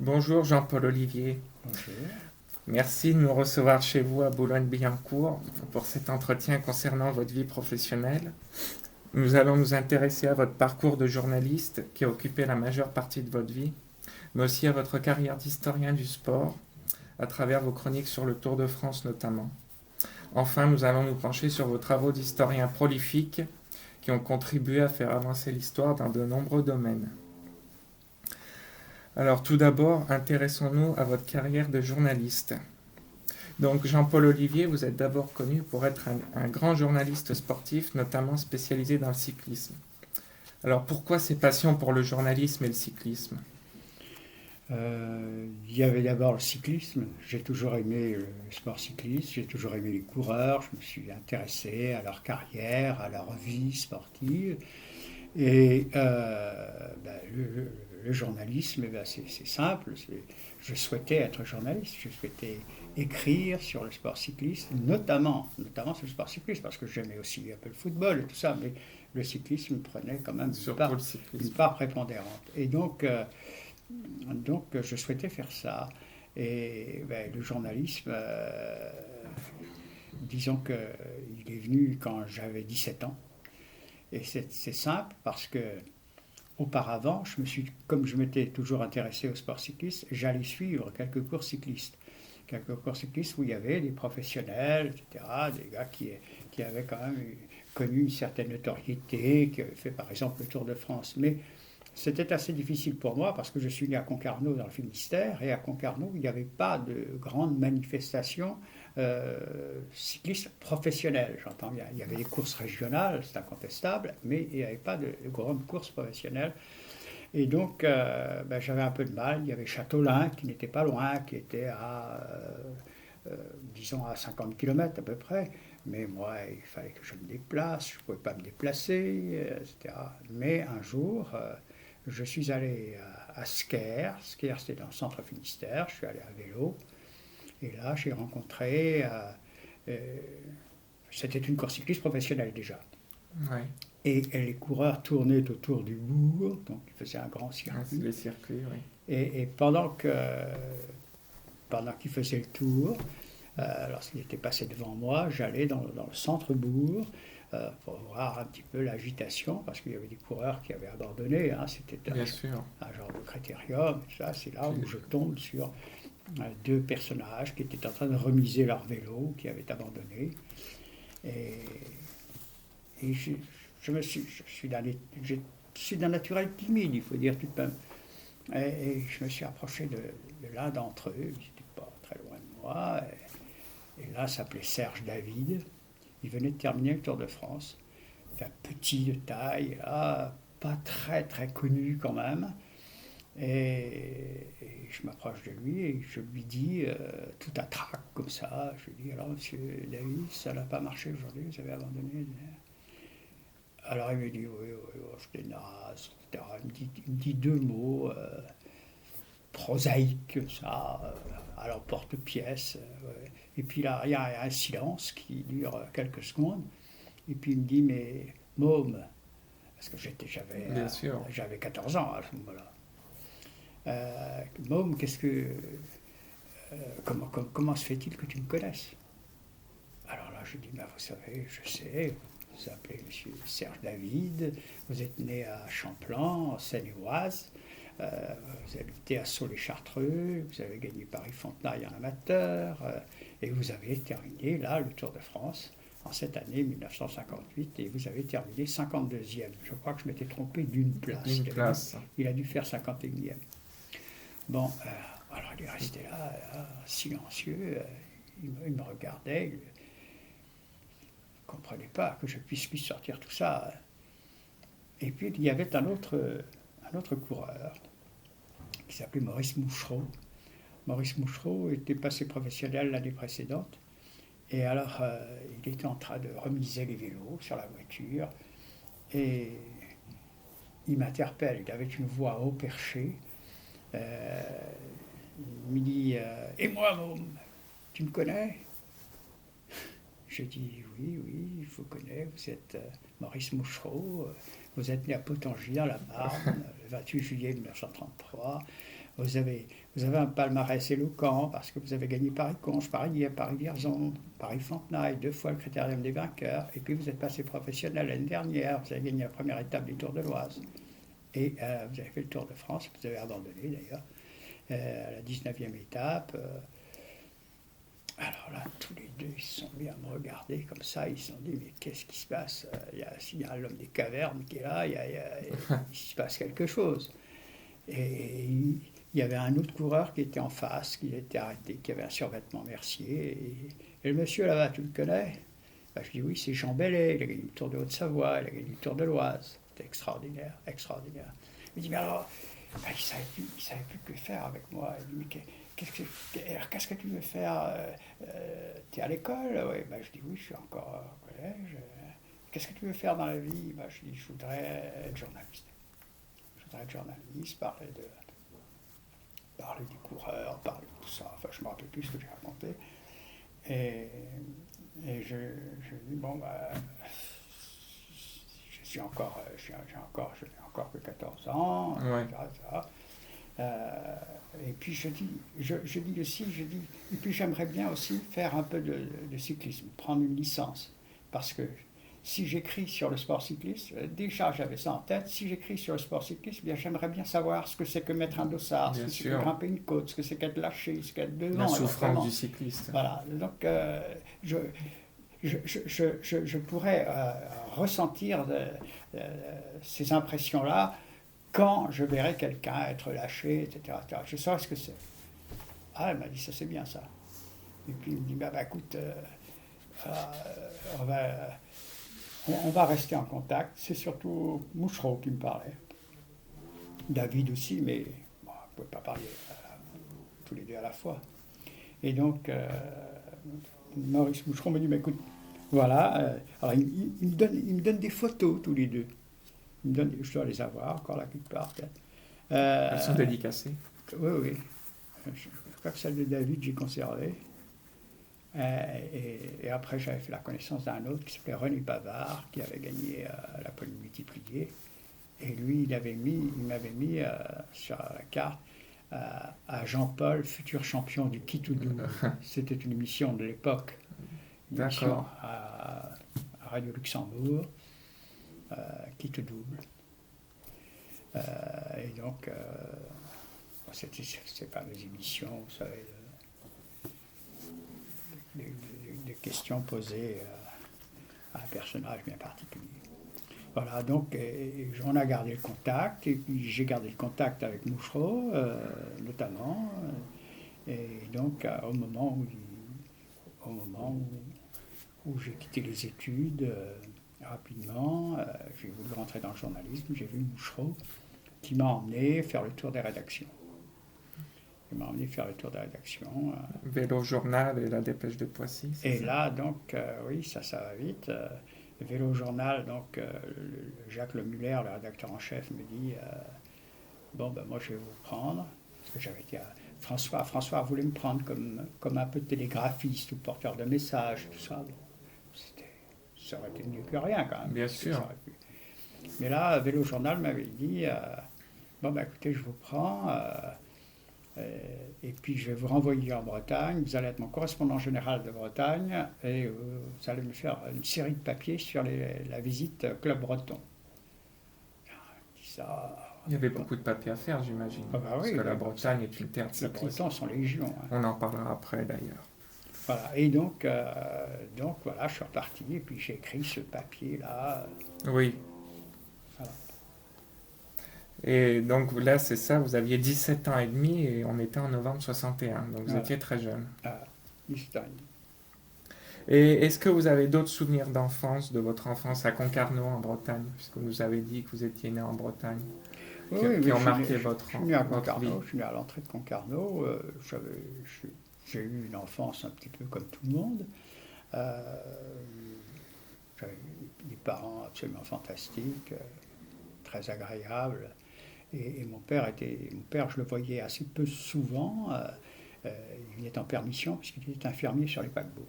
Bonjour Jean-Paul Olivier. Bonjour. Merci de nous recevoir chez vous à Boulogne-Billancourt pour cet entretien concernant votre vie professionnelle. Nous allons nous intéresser à votre parcours de journaliste qui a occupé la majeure partie de votre vie, mais aussi à votre carrière d'historien du sport, à travers vos chroniques sur le Tour de France notamment. Enfin, nous allons nous pencher sur vos travaux d'historien prolifiques qui ont contribué à faire avancer l'histoire dans de nombreux domaines. Alors tout d'abord, intéressons-nous à votre carrière de journaliste. Donc Jean-Paul Olivier, vous êtes d'abord connu pour être un grand journaliste sportif, notamment spécialisé dans le cyclisme. Alors pourquoi ces passions pour le journalisme et le cyclisme? Il y avait d'abord le cyclisme. J'ai toujours aimé le sport cycliste, j'ai toujours aimé les coureurs. Je me suis intéressé à leur carrière, à leur vie sportive. Et le journalisme, c'est simple. Je souhaitais être journaliste, je souhaitais écrire sur le sport cycliste, notamment sur le sport cycliste, parce que j'aimais aussi un peu le football et tout ça, mais le cyclisme prenait quand même Surtout le une cyclisme. part prépondérante. Et donc je souhaitais faire ça. Et le journalisme, disons qu'il est venu quand j'avais 17 ans. Et c'est simple parce que auparavant, comme je m'étais toujours intéressé au sport cycliste, j'allais suivre quelques cours cyclistes. Quelques cours cyclistes où il y avait des professionnels, etc., des gars qui avaient quand même connu une certaine notoriété, qui avaient fait par exemple le Tour de France. Mais c'était assez difficile pour moi parce que je suis né à Concarneau dans le Finistère et à Concarneau il n'y avait pas de grandes manifestations cyclistes professionnelles. J'entends bien, il y avait des courses régionales, c'est incontestable, mais il n'y avait pas de grandes courses professionnelles. Et donc j'avais un peu de mal. Il y avait Châteaulin qui n'était pas loin, qui était disons à 50 km à peu près. Mais moi, il fallait que je me déplace, je ne pouvais pas me déplacer, etc. Mais un jour, je suis allé à Sker. Sker, c'était dans le centre Finistère. Je suis allé à vélo. Et là, j'ai rencontré. Euh, C'était une course cycliste professionnelle déjà. Ouais, Et les coureurs tournaient autour du bourg, donc ils faisaient un grand c'est circuit. les circuits, oui. Et pendant qu'il faisait le tour, lorsqu'il était passé devant moi, j'allais dans le centre-bourg pour voir un petit peu l'agitation, parce qu'il y avait des coureurs qui avaient abandonné. Hein, c'était Bien sûr. un genre de critérium. Ça, c'est là où Puis, je tombe sur deux personnages qui étaient en train de remiser leur vélo, qui avaient abandonné. Et, et je suis d'un naturel timide, il faut dire tout de même. Et je me suis approché de l'un d'entre eux, il n'était pas très loin de moi. Et là, s'appelait Serge David. Il venait de terminer le Tour de France. Il était un petit de taille, là, pas très très connu quand même. Et je m'approche de lui et je lui dis, tout à trac comme ça, je lui dis, alors monsieur David, ça n'a pas marché aujourd'hui, vous avez abandonné. Alors il me dit, oui, oui, oui, j'étais naze, etc. Il me dit deux mots prosaïques comme ça, à l'emporte-pièce. Ouais. Et puis là, il y a un silence qui dure quelques secondes. Et puis il me dit, mais môme, parce que bien sûr. j'avais 14 ans à ce moment-là. Môme, comment se fait-il que tu me connaisses? Alors là, je dis, ben, vous savez, je sais, vous appelez monsieur Serge David, vous êtes né à Champlain, en Seine-et-Oise, euh, vous habitez à Sceaux-les-Chartreux, vous avez gagné Paris-Fontenay en amateur, et vous avez terminé là le Tour de France en cette année 1958, et vous avez terminé 52e. Je crois que je m'étais trompé d'une place. Une place. Il a dû faire 51e. Bon, alors il est resté là silencieux, il me regardait, il ne comprenait pas que je puisse lui sortir tout ça. Et puis il y avait un autre coureur qui s'appelait Maurice Mouchereau. Maurice Mouchereau était passé professionnel l'année précédente. Et alors, il était en train de remiser les vélos sur la voiture. Et il m'interpelle. Il avait une voix haut perché. Euh, il me dit, et moi, môme, tu me connais? Je dis, oui, oui, je vous connais. Vous êtes Maurice Mouchereau. Vous êtes né à Pottangy, dans la Marne, le 28 juillet 1933. Vous avez, vous avez un palmarès éloquent parce que vous avez gagné Paris-Conches, Paris-Dieppe, Paris-Vierzon, Paris-Fontenay, 2 fois le Critérium des vainqueurs, et puis vous êtes passé professionnel l'année dernière, vous avez gagné la première étape du Tour de l'Oise, et vous avez fait le Tour de France, vous avez abandonné d'ailleurs, à la 19e étape. Alors là, tous les deux, ils se sont mis à me regarder comme ça, ils se sont dit, mais qu'est-ce qui se passe? Il y a l'homme des cavernes qui est là, il se passe quelque chose. Et il y avait un autre coureur qui était en face, qui était arrêté, qui avait un survêtement Mercier. Et le monsieur là-bas, tu le connais? Ben, je dis oui, c'est Jean Bellet, il a gagné le Tour de Haute-Savoie, il a gagné le Tour de l'Oise. C'était extraordinaire, extraordinaire. Il me dit, mais alors, ben, il ne savait plus que faire avec moi. Il me dit, mais qu'est-ce que tu veux faire? Tu es à l'école? Oui, ben, je dis oui, je suis encore au collège. Qu'est-ce que tu veux faire dans la vie? Ben, je dis, je voudrais être journaliste. Je voudrais être journaliste, parler des coureurs, parler de tout ça. Enfin, je ne me rappelle plus ce que j'ai raconté. Et je dis, bon, bah, j'ai encore que 14 ans, Ouais. ça. Et puis je dis aussi, et puis j'aimerais bien aussi faire un peu de cyclisme, prendre une licence. Parce que si j'écris sur le sport cycliste, déjà j'avais ça en tête, si j'écris sur le sport cycliste, bien, j'aimerais bien savoir ce que c'est que mettre un dossard, ce que c'est que grimper une côte, ce que c'est qu'être lâché, ce qu'être devant. La souffrance du cycliste. Voilà, donc je pourrais ressentir ces impressions-là quand je verrai quelqu'un être lâché, etc., etc. Je saurais ce que c'est. Ah, elle m'a dit, ça c'est bien ça. Et puis il me dit, bah écoute, on va rester en contact. C'est surtout Mouchereau qui me parlait. David aussi, mais bon, on ne pouvait pas parler tous les deux à la fois. Et donc, Maurice Moucheron me dit, mais écoute, voilà, alors il me donne des photos tous les deux. Je dois les avoir encore là quelque part. Elles sont dédicacées. Oui, oui. Je crois que celle de David, j'ai conservé. Et après, j'avais fait la connaissance d'un autre qui s'appelait René Bavard, qui avait gagné la polymultipliée. Et lui, il m'avait mis sur la carte à Jean-Paul, futur champion du qui tout double. C'était une émission de l'époque, une émission à Radio Luxembourg, qui tout double. Et donc, c'était ces fameuses émissions, vous savez, des questions posées à un personnage bien particulier. Voilà, donc on a gardé le contact, et puis j'ai gardé le contact avec Mouchereau, notamment, et donc au moment où j'ai quitté les études, rapidement, j'ai voulu rentrer dans le journalisme, j'ai vu Mouchereau qui m'a emmené faire le tour des rédactions. Vélo Journal et la Dépêche de Poissy. Et ça. Là, donc, oui, ça va vite. Vélo Journal, donc Jacques Lemuller, le rédacteur en chef, me dit bon, ben moi je vais vous prendre. Parce que j'avais été à François voulait me prendre comme un peu de télégraphiste ou porteur de messages, tout ça. Ça aurait été mieux que rien quand même. Bien sûr. Mais là, Vélo Journal m'avait dit bon, ben écoutez, je vous prends. Et puis je vais vous renvoyer en Bretagne, vous allez être mon correspondant général de Bretagne et vous allez me faire une série de papiers sur la visite Club Breton. Il y avait beaucoup de papiers à faire, j'imagine, parce que la Bretagne est une terre de cyclisme. Les Bretons sont légion. Hein. On en parlera après d'ailleurs. Voilà, et donc voilà, je suis reparti et puis j'ai écrit ce papier-là. Oui. Voilà. Et donc là, c'est ça, vous aviez 17 ans et demi et on était en novembre 61, donc vous étiez très jeune. 17 ans et demi. Et est-ce que vous avez d'autres souvenirs d'enfance, de votre enfance à Concarneau en Bretagne, puisque vous nous avez dit que vous étiez né en Bretagne, qui ont marqué votre vie? Je suis né à l'entrée de Concarneau, j'ai eu une enfance un petit peu comme tout le monde. J'avais des parents absolument fantastiques, très agréables. Et mon père, je le voyais assez peu souvent. Il venait en permission puisqu'il était infirmier sur les paquebots.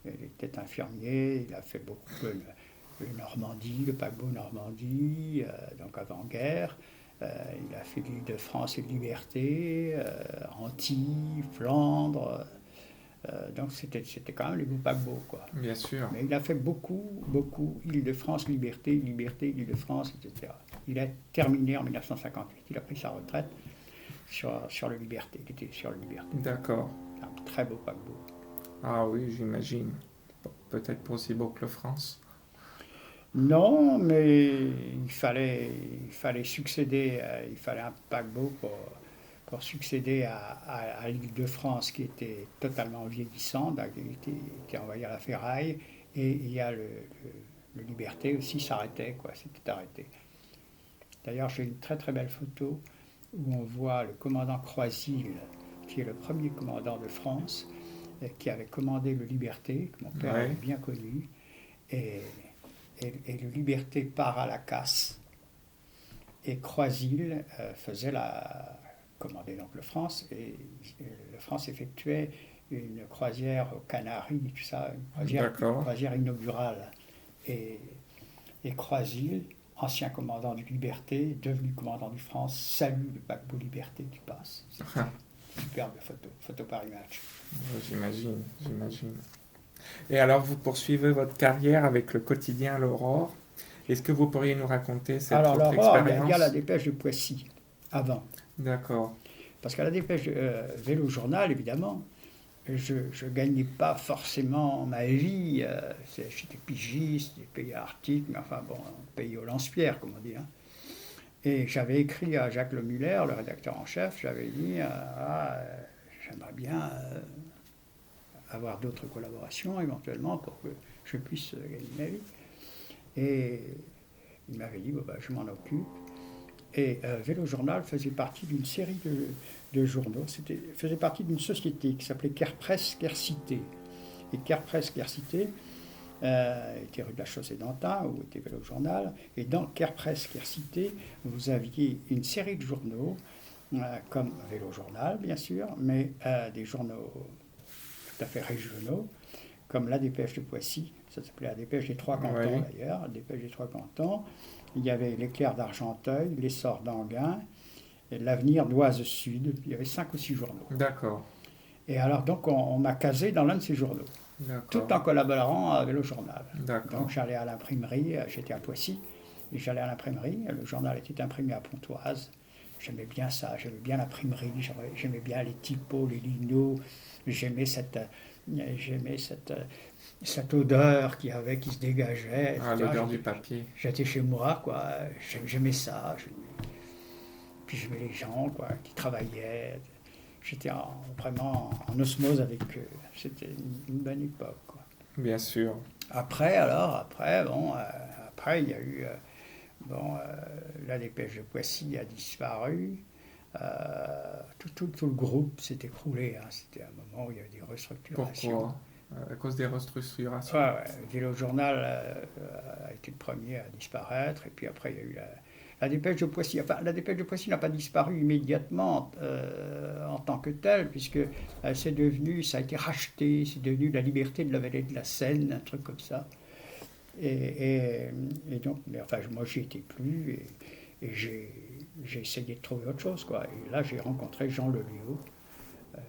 Il était infirmier, il a fait beaucoup de Normandie, le paquebot Normandie, donc avant-guerre. Il a fait l'Île-de-France et de Liberté, Antilles, Flandre. Donc c'était quand même les beaux paquebots, quoi. Bien sûr. Mais il a fait beaucoup Île-de-France, Liberté, Île-de-France, etc. Il a terminé en 1958. Il a pris sa retraite sur le Liberté. Il était sur le Liberté. D'accord. Un très beau paquebot. Ah oui, j'imagine. Peut-être pas aussi beau que le France. Non, mais il fallait succéder, il fallait un paquebot pour succéder à l'Île-de-France qui était totalement vieillissante, qui était envahie à la ferraille, et il y a le Liberté aussi s'arrêtait, quoi, s'était arrêté. D'ailleurs, j'ai une très très belle photo où on voit le commandant Croisil, qui est le premier commandant de France, qui avait commandé le Liberté, que mon père avait bien connu, et le Liberté part à la casse, et Croisil commandait donc le France, et le France effectuait une croisière aux Canaries, tout ça, une croisière inaugurale. Et Croisil, ancien commandant du Liberté, devenu commandant du France, salue le paquebot Liberté qui passe. Superbe photo par image. J'imagine. Et alors, vous poursuivez votre carrière avec le quotidien L'Aurore. Est-ce que vous pourriez nous raconter cette autre expérience? Il y a la dépêche de Poissy, avant. D'accord. Parce qu'à la dépêche Vélo Journal, évidemment, je ne gagnais pas forcément ma vie. J'étais pigiste, des pays arctiques, mais enfin bon, pays au lance-pierre, comme on dit. Hein. Et j'avais écrit à Jacques Lemuller, le rédacteur en chef, j'avais dit j'aimerais bien avoir d'autres collaborations éventuellement pour que je puisse gagner ma vie. Et il m'avait dit je m'en occupe. Et Vélo Journal faisait partie d'une série de journaux, faisait partie d'une société qui s'appelait Kerpresse Kercité. Et Kerpresse Kercité était rue de la Chaussée d'Antin, où était Vélo Journal. Et dans Kerpresse Kercité, vous aviez une série de journaux, comme Vélo Journal, bien sûr, mais des journaux tout à fait régionaux, comme La Dépêche de Poissy, ça s'appelait La Dépêche des Trois Cantons d'ailleurs, La Dépêche des Trois Cantons. Il y avait l'Éclair d'Argenteuil, l'Essor d'Anguin, l'Avenir d'Oise Sud. Il y avait 5 ou 6 journaux. D'accord. Et alors donc on m'a casé dans l'un de ces journaux, tout en collaborant avec le journal. D'accord. Donc j'allais à l'imprimerie, j'étais à Poissy, et j'allais à l'imprimerie, le journal était imprimé à Pontoise. J'aimais bien ça, j'aimais bien l'imprimerie, j'aimais bien les typos, les linos, j'aimais cette odeur qui se dégageait. L'odeur du papier. J'étais chez moi, quoi. J'aimais ça. Puis j'aimais les gens, quoi, qui travaillaient. J'étais vraiment en osmose avec eux. C'était une bonne époque, quoi. Bien sûr. Après, il y a eu... La Dépêche de Poissy a disparu. Tout le groupe s'est écroulé. Hein. C'était un moment où il y avait des restructurations. Pourquoi? À cause des restructurations? Ouais. Vélo Journal a été le premier à disparaître. Et puis après, il y a eu la Dépêche de Poissy. Enfin, la Dépêche de Poissy n'a pas disparu immédiatement en tant que telle, puisque ça a été racheté, c'est devenu la Liberté de la Vallée de la Seine, un truc comme ça. Et donc, moi, j'y étais plus, et j'ai essayé de trouver autre chose, quoi. Et là, j'ai rencontré Jean Leliot,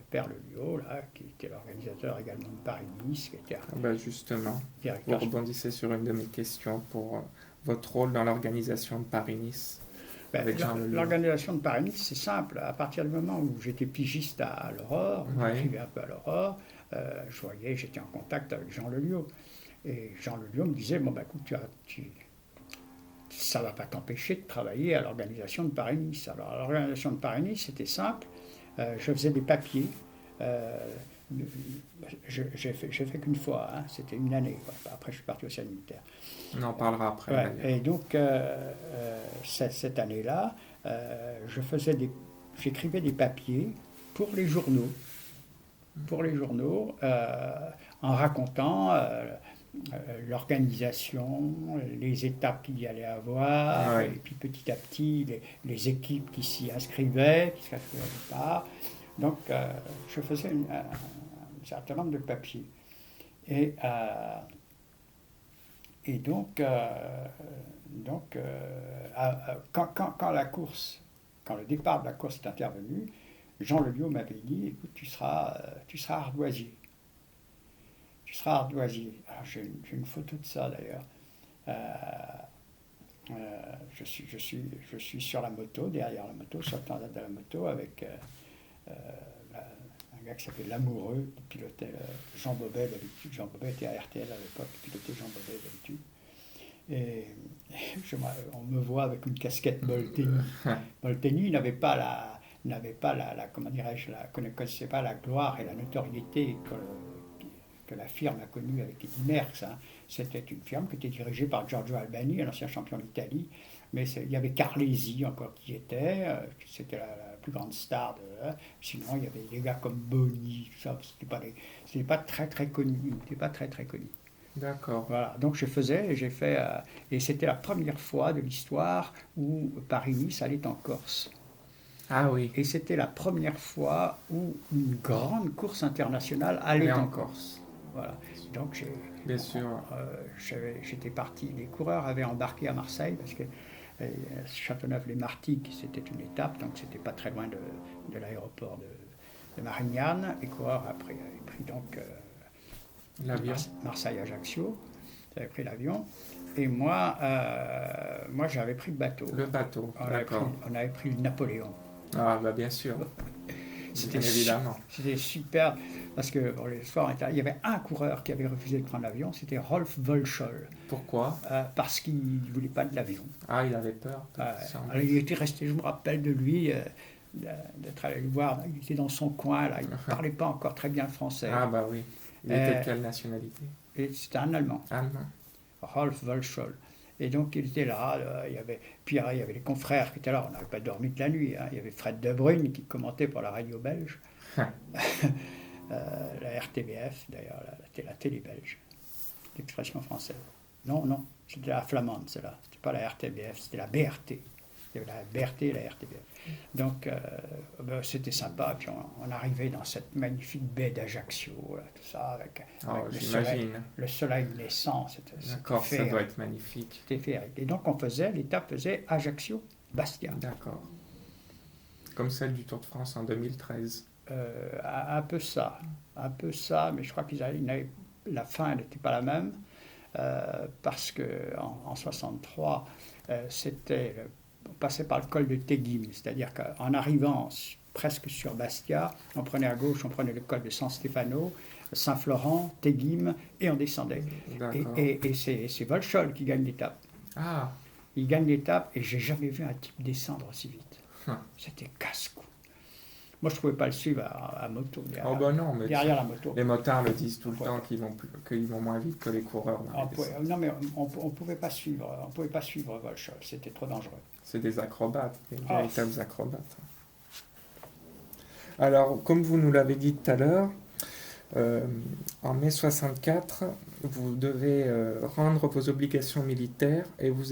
Père Leliot, là, qui était l'organisateur également de Paris-Nice, qui était justement, directeur. Vous rebondissez sur une de mes questions pour votre rôle dans l'organisation de Paris-Nice. L'organisation de Paris-Nice, c'est simple. À partir du moment où j'étais pigiste à l'Aurore, j'écrivais un peu à l'Aurore, j'étais en contact avec Jean Leliot. Et Jean Leliot me disait, écoute, ça ne va pas t'empêcher de travailler à l'organisation de Paris-Nice. Alors, l'organisation de Paris-Nice, c'était simple. Je faisais des papiers. J'ai fait qu'une fois, hein, c'était une année. Quoi. Après, je suis parti au service militaire. On en parlera après. Et donc, cette année-là, j'écrivais des papiers pour les journaux. En racontant l'organisation, les étapes qu'il y allait avoir, et puis petit à petit, les équipes qui s'y inscrivaient, qui ne s'inscrivaient pas. Donc, je faisais un certain nombre de papiers. Et donc, quand la course quand le départ de la course est intervenu, Jean Leliot m'avait dit, écoute, tu seras ardoisier. Tu seras ardoisier. Alors j'ai une photo de ça d'ailleurs. Je suis sur la moto, derrière la moto, sur le tandem de la moto, avec un gars qui s'appelait Lamoureux, qui pilotait Jean Bobet d'habitude. Jean Bobet était à RTL à l'époque, qui pilotait Jean Bobet d'habitude. Et on me voit avec une casquette Molteni. Molteni n'avait pas comment dirais-je, ne connaissait pas la gloire et la notoriété que la firme a connue avec Eddy Merckx. Hein. C'était une firme qui était dirigée par Giorgio Albani, un ancien champion d'Italie. Mais il y avait Carlesi encore qui était, c'était la plus grande star. Sinon, il y avait des gars comme Boni, tout ça. C'était pas très très connu. C'était pas très très connu. D'accord. Voilà, donc j'ai fait, et c'était la première fois de l'histoire où Paris-Nice allait en Corse. Ah oui. Et c'était la première fois où une grande course internationale allait en Corse. Voilà. Donc bien sûr. J'étais parti. Les coureurs avaient embarqué à Marseille parce que Châteauneuf-les-Martigues, c'était une étape, donc c'était pas très loin de l'aéroport de Marignane. Les coureurs avaient pris donc l'avion. Marseille-Ajaccio. J'avais pris l'avion. Et moi j'avais pris le bateau. Le bateau, d'accord. On avait pris le Napoléon. Ah, bah bien sûr. Évidemment. C'était super, parce que les soirs, il y avait un coureur qui avait refusé de prendre l'avion, c'était Rolf Wolschol. Pourquoi? Parce qu'il ne voulait pas de l'avion. Ah, il avait peur. Alors, il était resté, je me rappelle de lui, d'être allé le voir, il était dans son coin, là, il ne parlait pas encore très bien le français. Ah bah oui. Il était de quelle nationalité? C'était un Allemand. Allemand. Rolf Wolschol. Et donc il était là, il y avait les confrères qui étaient là, on n'avait pas dormi de la nuit. Hein. Il y avait Fred De Bruyne qui commentait pour la radio belge, la RTBF d'ailleurs, la télé belge, l'expression française. Non, c'était la flamande, celle-là. C'était pas la RTBF, c'était la BRT. Il y avait la BRT et la RTBF. Donc c'était sympa. Puis on arrivait dans cette magnifique baie d'Ajaccio, tout ça, avec le soleil naissant. D'accord, ça doit être magnifique. C'était féerique. Et donc l'étape faisait Ajaccio-Bastia. D'accord. Comme celle du Tour de France en 2013. Un peu ça, mais je crois la fin n'était pas la même, parce qu'en 63, on passait par le col de Teguim, c'est-à-dire qu'en arrivant presque sur Bastia, on prenait à gauche, on prenait le col de San Stefano, Saint-Florent, Teguim, et on descendait. Et c'est Wolschol qui gagne l'étape. Ah. Il gagne l'étape, et j'ai jamais vu un type descendre aussi vite. C'était casse-cou. Moi, je ne pouvais pas le suivre à moto. Derrière la moto. Les motards le disent tout le temps qu'ils vont moins vite que les coureurs. Non, mais on ne pouvait pas suivre. On pouvait pas suivre Wolschol. C'était trop dangereux. C'est des acrobates, des véritables acrobates. Alors, comme vous nous l'avez dit tout à l'heure, en mai 64, vous devez rendre vos obligations militaires et vous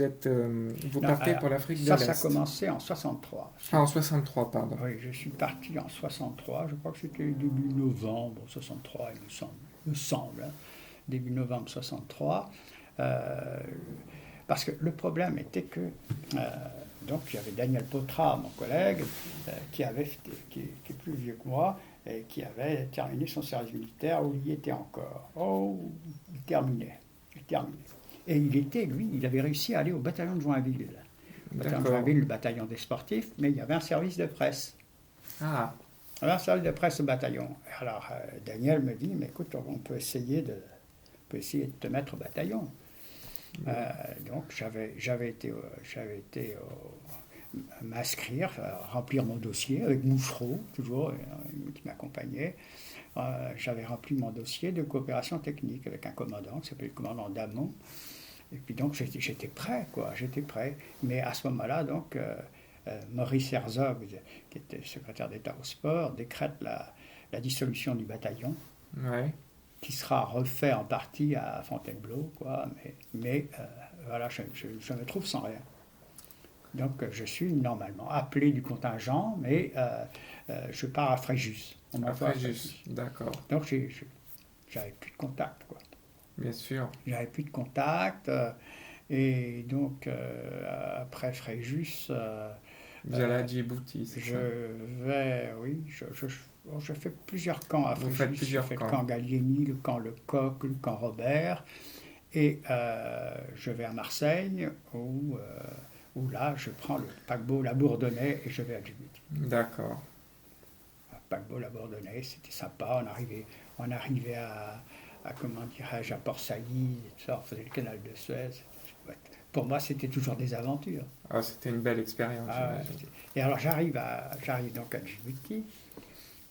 partez pour l'Afrique de l'Est. Ça a commencé en 63. En 63, pardon. Oui, je suis parti en 63. Je crois que c'était début novembre 63, il me semble. Début novembre 63. Parce que le problème était que donc il y avait Daniel Potra, mon collègue, qui est plus vieux que moi, et qui avait terminé son service militaire, où il y était encore. Il terminait. Et il avait réussi à aller au bataillon de Joinville. Le bataillon de Joinville, le bataillon des sportifs, mais il y avait un service de presse. Ah. Il y avait un service de presse au bataillon. Alors Daniel me dit, mais écoute, on peut essayer de te mettre au bataillon. Donc j'avais été m'inscrire, remplir mon dossier avec Mouchereau, toujours, qui m'accompagnait. J'avais rempli mon dossier de coopération technique avec un commandant qui s'appelait le commandant Damon. Et puis donc j'étais prêt. Mais à ce moment-là, donc, Maurice Herzog, qui était secrétaire d'État au sport, décrète la dissolution du bataillon. Ouais. Qui sera refait en partie à Fontainebleau, mais voilà, je me trouve sans rien. Donc je suis normalement appelé du contingent, mais je pars à Fréjus. À Fréjus, d'accord. Donc j'avais plus de contact, quoi. Bien sûr. J'avais plus de contact, et donc après Fréjus, Vous allez à Djibouti, c'est Je ça? vais, oui, je fais plusieurs camps à Vous faites Fréjus. J'ai plusieurs fait le camps. camp Gallieni, le camp Le Coq, le camp Robert. Et je vais à Marseille où là, je prends le paquebot La Bourdonnais et je vais à Djibouti. D'accord. Le paquebot La Bourdonnais, c'était sympa. On arrivait comment dirais-je, à Port Saïd, et tout ça, on faisait le canal de Suez. Ouais. Pour moi, c'était toujours des aventures. Ah, c'était une belle expérience, Ah, ouais. j'imagine. Et alors, j'arrive donc à Djibouti.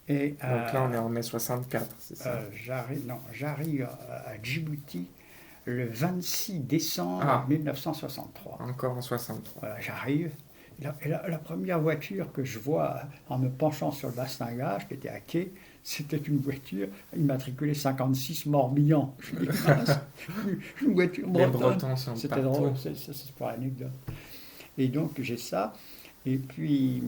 Et Donc là, on est en mai 64, c'est ça? j'arrive à Djibouti le 26 décembre Ah, 1963. encore en 63. Voilà, j'arrive. La première voiture que je vois en me penchant sur le bastingage, qui était à quai, c'était une voiture immatriculée 56 Morbihan. Je dis, mince, une voiture Les bretonne. Bretons sont C'était partout. drôle, c'est pour l'anecdote. Et donc j'ai ça. Et puis,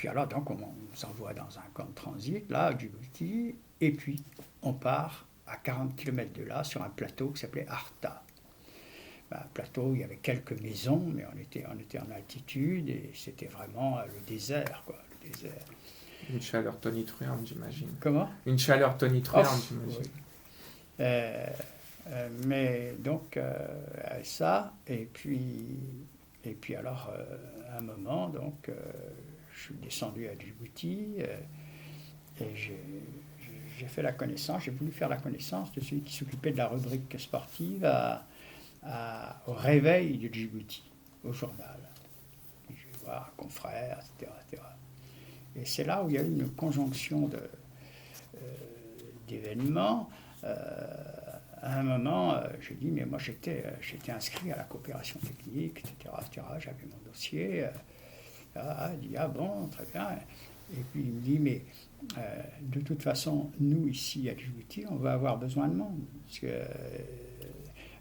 alors donc on nous envoie dans un camp de transit, là, à Djibouti. Et puis on part à 40 km de là, sur un plateau qui s'appelait Arta. Un plateau, il y avait quelques maisons, mais on était en altitude et c'était vraiment le désert, quoi, le désert. Une chaleur tonitruante, j'imagine. Comment? Une chaleur tonitruante, Oh, j'imagine. oui. Mais donc, ça, et puis alors, à un moment, donc, je suis descendu à Djibouti et j'ai fait la connaissance, j'ai voulu faire la connaissance de celui qui s'occupait de la rubrique sportive au réveil de Djibouti, au journal. Et je vais voir un confrère, etc., etc. Et c'est là où il y a eu une conjonction d'événements. À un moment, j'ai dit, mais moi j'étais inscrit à la coopération technique, etc., etc. J'avais mon dossier. Il dit, ah bon, très bien. Et puis il me dit, mais de toute façon, nous ici à Djibouti, on va avoir besoin de monde. Parce que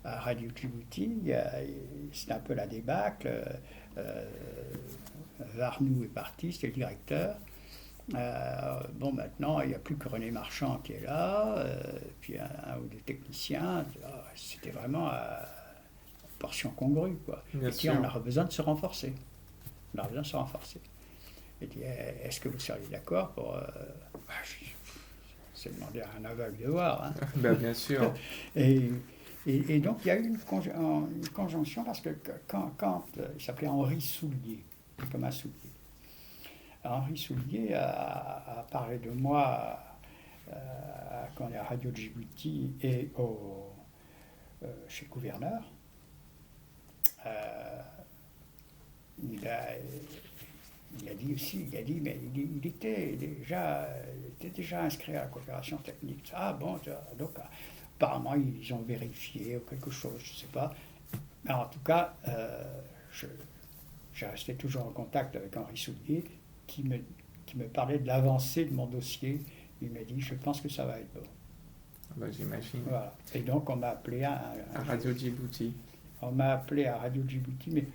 à Radio Djibouti, c'est un peu la débâcle. Varnou est parti, c'était le directeur. Bon, maintenant, il n'y a plus que René Marchand qui est là, puis un ou deux techniciens. C'était vraiment portion congrue, quoi. Bien Et puis, sûr. on a besoin de se renforcer. On a besoin de se renforcer. Et dit, est-ce que vous seriez d'accord pour... c'est demander à un aveugle de voir. Hein. Ben, bien sûr. Et donc, il y a eu une conjonction parce que quand il s'appelait Henri Soulier, comme un soulier. Henri Soulier a parlé de moi quand il est à Radio Djibouti et chez le gouverneur. Il a dit aussi, mais il était déjà inscrit à la coopération technique. Ah bon, donc apparemment ils ont vérifié ou quelque chose, je ne sais pas. Mais en tout cas, j'ai resté toujours en contact avec Henri Soulier qui me parlait de l'avancée de mon dossier. Il m'a dit, je pense que ça va être bon. Ben, j'imagine. Voilà. Et donc on m'a appelé à Radio Djibouti. On m'a appelé à Radio Djibouti, mais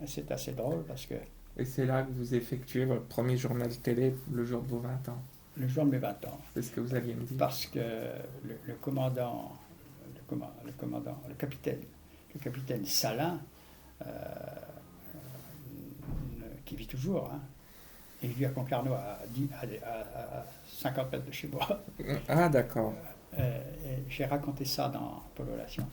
c'est assez drôle parce que... Et c'est là que vous effectuez votre premier journal télé le jour de vos 20 ans. Le jour de mes 20 ans. C'est ce que vous alliez me dire. Parce que le capitaine Salin, qui vit toujours, hein, et il vit à Concarneau, à 50 mètres de chez moi. Ah, d'accord. J'ai raconté ça dans Polo la science.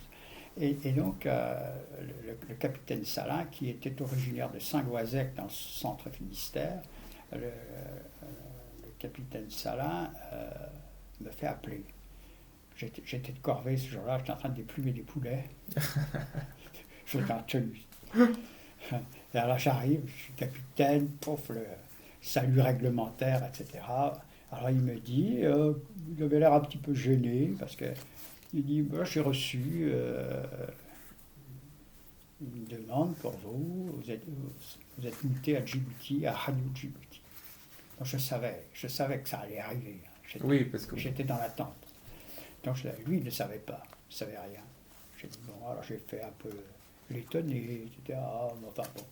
Et donc, le capitaine Salin, qui était originaire de Saint-Goisec, dans le centre Finistère, le capitaine Salin me fait appeler. J'étais de corvée ce jour-là, j'étais en train de déplumer des poulets. J'étais en tenue. Et alors j'arrive, je suis capitaine, pouf, le salut réglementaire, etc. Alors il me dit, il avait l'air un petit peu gêné, parce que il dit, j'ai reçu une demande pour vous, vous êtes muté à Djibouti, à Radio Djibouti. Donc je savais que ça allait arriver. Oui, parce que... J'étais dans l'attente. Donc lui, il ne savait pas, il ne savait rien. J'ai dit, bon, alors j'ai fait un peu l'étonné, etc. Enfin bon.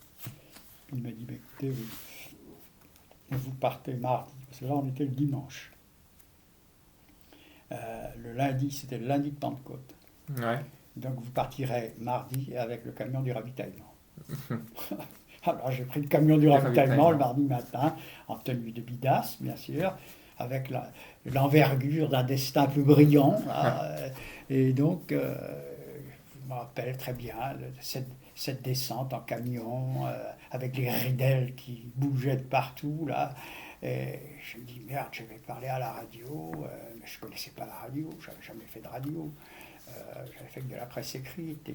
Il m'a dit, mais écoutez, vous partez mardi, parce que là on était le dimanche. Le lundi, c'était le lundi de Pentecôte. Ouais. Donc vous partirez mardi avec le camion du ravitaillement. Alors j'ai pris le camion du Le ravitaillement le ravitaillement. mardi matin, en tenue de bidasse, bien sûr, avec l'envergure d'un destin un peu brillant, là, et donc, je me rappelle très bien cette descente en camion, avec les ridelles qui bougeaient de partout, là. Et je me dis, merde, je vais parler à la radio, mais je ne connaissais pas la radio, je n'avais jamais fait de radio, j'avais fait que de la presse écrite,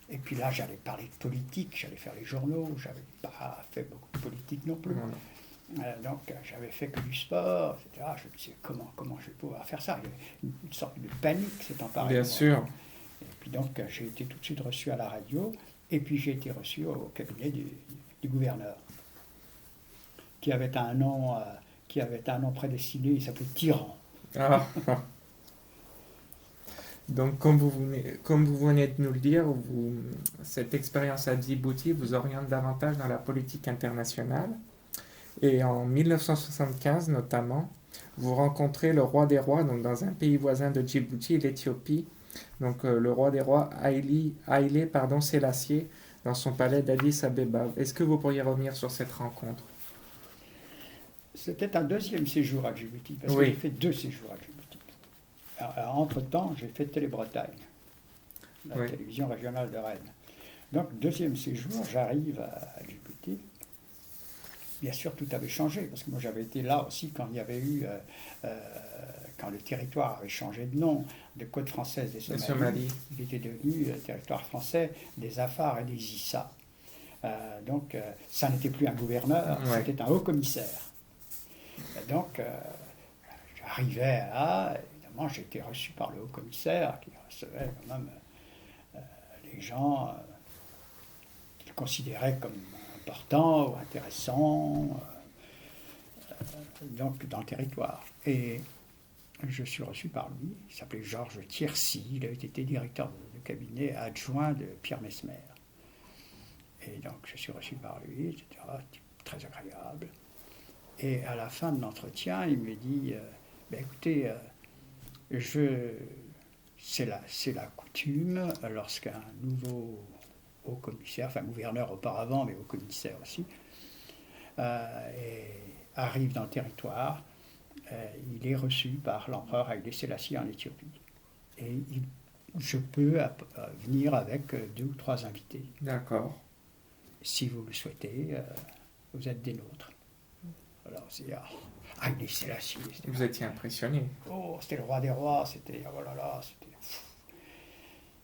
et puis là, j'allais parler de politique, j'allais faire les journaux, j'avais pas fait beaucoup de politique non plus. Voilà. Donc, j'avais fait que du sport, etc. Je me disais, comment je vais pouvoir faire ça? Il y avait une sorte de panique s'est emparée Bien de moi. sûr. Et puis donc, j'ai été tout de suite reçu à la radio, et puis j'ai été reçu au cabinet du gouverneur, qui avait un nom, prédestiné, il s'appelait Tyran. Ah. Donc, comme vous venez de nous le dire, cette expérience à Djibouti vous oriente davantage dans la politique internationale. Et en 1975, notamment, vous rencontrez le roi des rois, donc dans un pays voisin de Djibouti, l'Éthiopie. Donc, le roi des rois, Haïlé, Sélassié, dans son palais d'Addis Abeba. Est-ce que vous pourriez revenir sur cette rencontre? C'était un deuxième séjour à Djibouti, parce que j'ai Oui, fait 2 séjours à Djibouti. Entre-temps, j'ai fait Télé-Bretagne, la oui, télévision régionale de Rennes. Donc, deuxième séjour, j'arrive à Djibouti. Bien sûr, tout avait changé, parce que moi j'avais été là aussi quand il y avait eu, quand le territoire avait changé de nom, de Côte française des la Somalie, Somalie. il était devenu territoire français des Afars et des Issa. Donc, ça n'était plus un gouverneur, Ouais. c'était un haut commissaire. Donc, j'arrivais là, évidemment, j'ai été reçu par le haut commissaire qui recevait quand même les gens qu'il considérait comme importants ou intéressants, donc dans le territoire. Et je suis reçu par lui, il s'appelait Georges Thiercy, il avait été directeur de cabinet adjoint de Pierre Mesmer. Et donc je suis reçu par lui, etc., très agréable. Et à la fin de l'entretien, il me dit, ben écoutez, c'est la coutume lorsqu'un nouveau haut commissaire, enfin gouverneur auparavant, mais haut commissaire aussi, arrive dans le territoire, il est reçu par l'empereur Haïlé Sélassié en Éthiopie. Et je peux venir avec 2 ou 3 invités. D'accord. Si vous le souhaitez, vous êtes des nôtres. Alors c'est Haïlé Sélassié. Vous étiez impressionné. Oh, c'était le roi des rois, c'était, oh là là,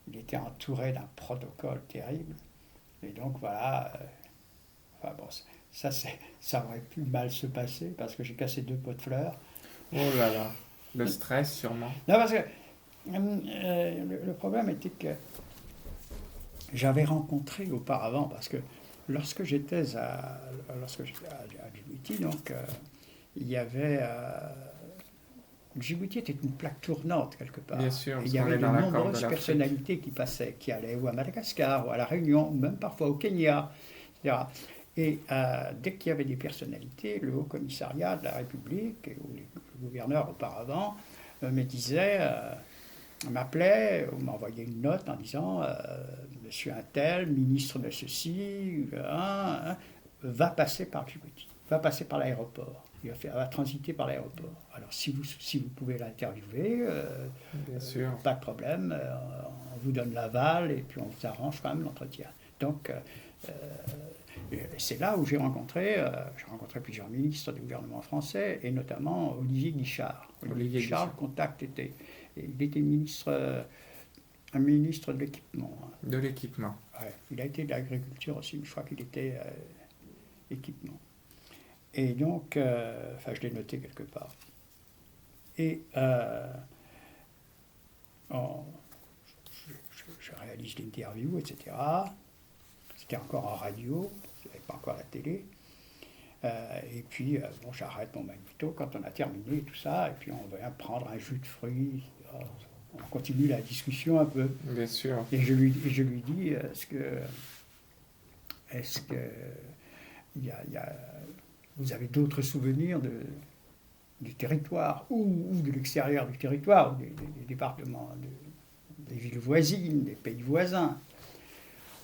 il était entouré d'un protocole terrible. Et donc voilà, enfin bon, ça aurait pu mal se passer parce que j'ai cassé 2 pots de fleurs. Oh là là. Le stress, sûrement. Non, parce que le problème était que j'avais rencontré auparavant, parce que lorsque j'étais à Djibouti, donc il y avait. Djibouti était une plaque tournante quelque part. Bien sûr, Et parce il y qu'on avait est de dans la Corne de nombreuses l'Afrique. personnalités qui passaient, qui allaient ou à Madagascar, ou à La Réunion, ou même parfois au Kenya, etc. Et dès qu'il y avait des personnalités, le Haut Commissariat de la République, ou le gouverneur auparavant, me disait, m'appelait, ou m'envoyait une note en disant Monsieur Untel, ministre de ceci, va passer par Djibouti, va passer par l'aéroport. Va transiter par l'aéroport. Alors, si vous pouvez l'interviewer, Bien sûr. pas de problème, on vous donne l'aval et puis on vous arrange quand même l'entretien. Donc, c'est là où j'ai rencontré plusieurs ministres du gouvernement français et notamment Olivier Guichard. Olivier Guichard, Guichard. le contact il était un ministre de l'équipement. De l'équipement. Ouais, il a été de l'agriculture aussi, mais je crois qu'il était équipement. Et donc, enfin, je l'ai noté quelque part. Et je réalise l'interview, etc. C'était encore en radio, il n'y avait pas encore la télé. Et puis, bon, j'arrête mon magnéto quand on a terminé tout ça, et puis on va prendre un jus de fruits. On continue la discussion un peu. Bien sûr. Et je lui dis, est-ce que vous avez d'autres souvenirs du territoire ou de l'extérieur du territoire, des départements, des villes voisines, des pays voisins?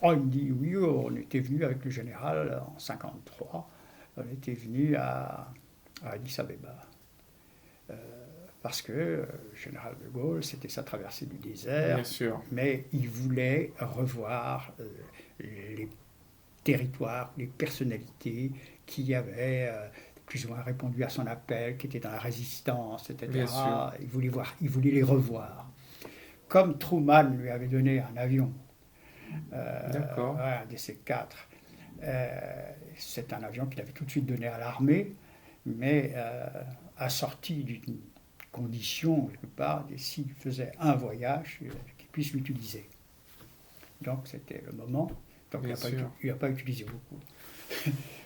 Oh, il me dit, oui, on était venu avec le général en 53. On était venu à Addis Abeba. Parce que le général de Gaulle, c'était sa traversée du désert, Bien sûr. mais il voulait revoir les territoires, les personnalités qui avaient plus ou moins répondu à son appel, qui étaient dans la résistance, Bien etc. sûr. Il voulait les revoir. Comme Truman lui avait donné un avion, D'accord. un DC-4, c'est un avion qu'il avait tout de suite donné à l'armée, mais assorti d'une condition, quelque part, s'il faisait un voyage, qu'il puisse l'utiliser. Donc c'était le moment. Donc Bien sûr. il n'a pas utilisé beaucoup.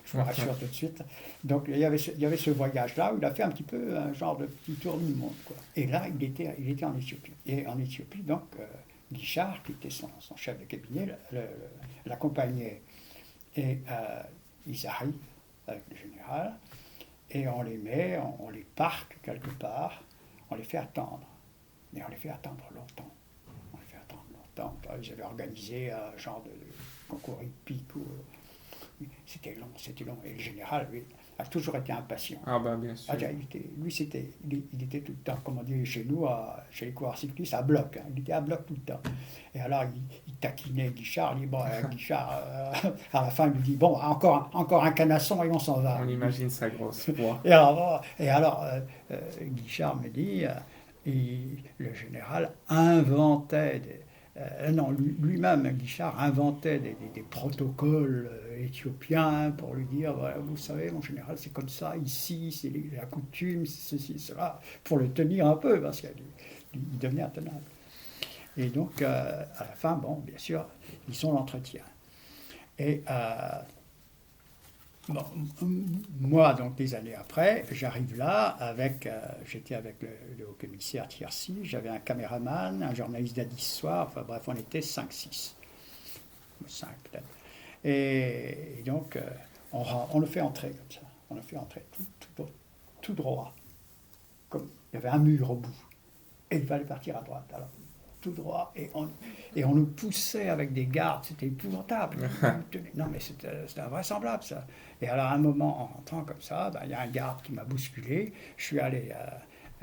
Je vous rassure tout de suite. Donc il y avait ce voyage-là où il a fait un petit peu un genre de petit tour du monde, quoi. Et là, il était en Éthiopie. Et en Éthiopie, donc, Guichard, qui était son chef de cabinet, l'accompagnait. Et ils arrivent avec le général, et on les parque quelque part, on les fait attendre. Mais on les fait attendre longtemps. Ils avaient organisé un genre de concours hippique. C'était long. Et le général, lui, a toujours été impatient. Ah bah bien sûr. Il était tout le temps, comme on dit chez nous, chez les coureurs cyclistes, à bloc. Hein. Il était à bloc tout le temps. Et alors, il taquinait Guichard. Il dit, bon, Guichard, à la fin, il lui dit, bon, encore un canasson et on s'en va. On imagine sa grosse poids. Et alors Guichard me dit, le général inventait lui-même, Guichard inventait des protocoles éthiopiens pour lui dire, voilà, vous savez, mon général, c'est comme ça, ici, c'est la coutume, c'est ceci, cela, pour le tenir un peu, parce qu'il devenait intenable. Et donc, à la fin, bon, bien sûr, ils ont l'entretien. Et bon, moi, donc, des années après, j'arrive là, j'étais avec le haut-commissaire Tiercy, j'avais un caméraman, un journaliste d'Addis Soir, enfin bref, on était 5-6. 5 peut-être. Et donc, on le fait entrer comme ça. On le fait entrer tout droit. Comme il y avait un mur au bout. Et il fallait partir à droite. Alors, tout droit. Et on nous poussait avec des gardes. C'était épouvantable. Non, mais c'était invraisemblable, ça. Et alors, à un moment, en rentrant comme ça, il y a un garde qui m'a bousculé. Je suis allé...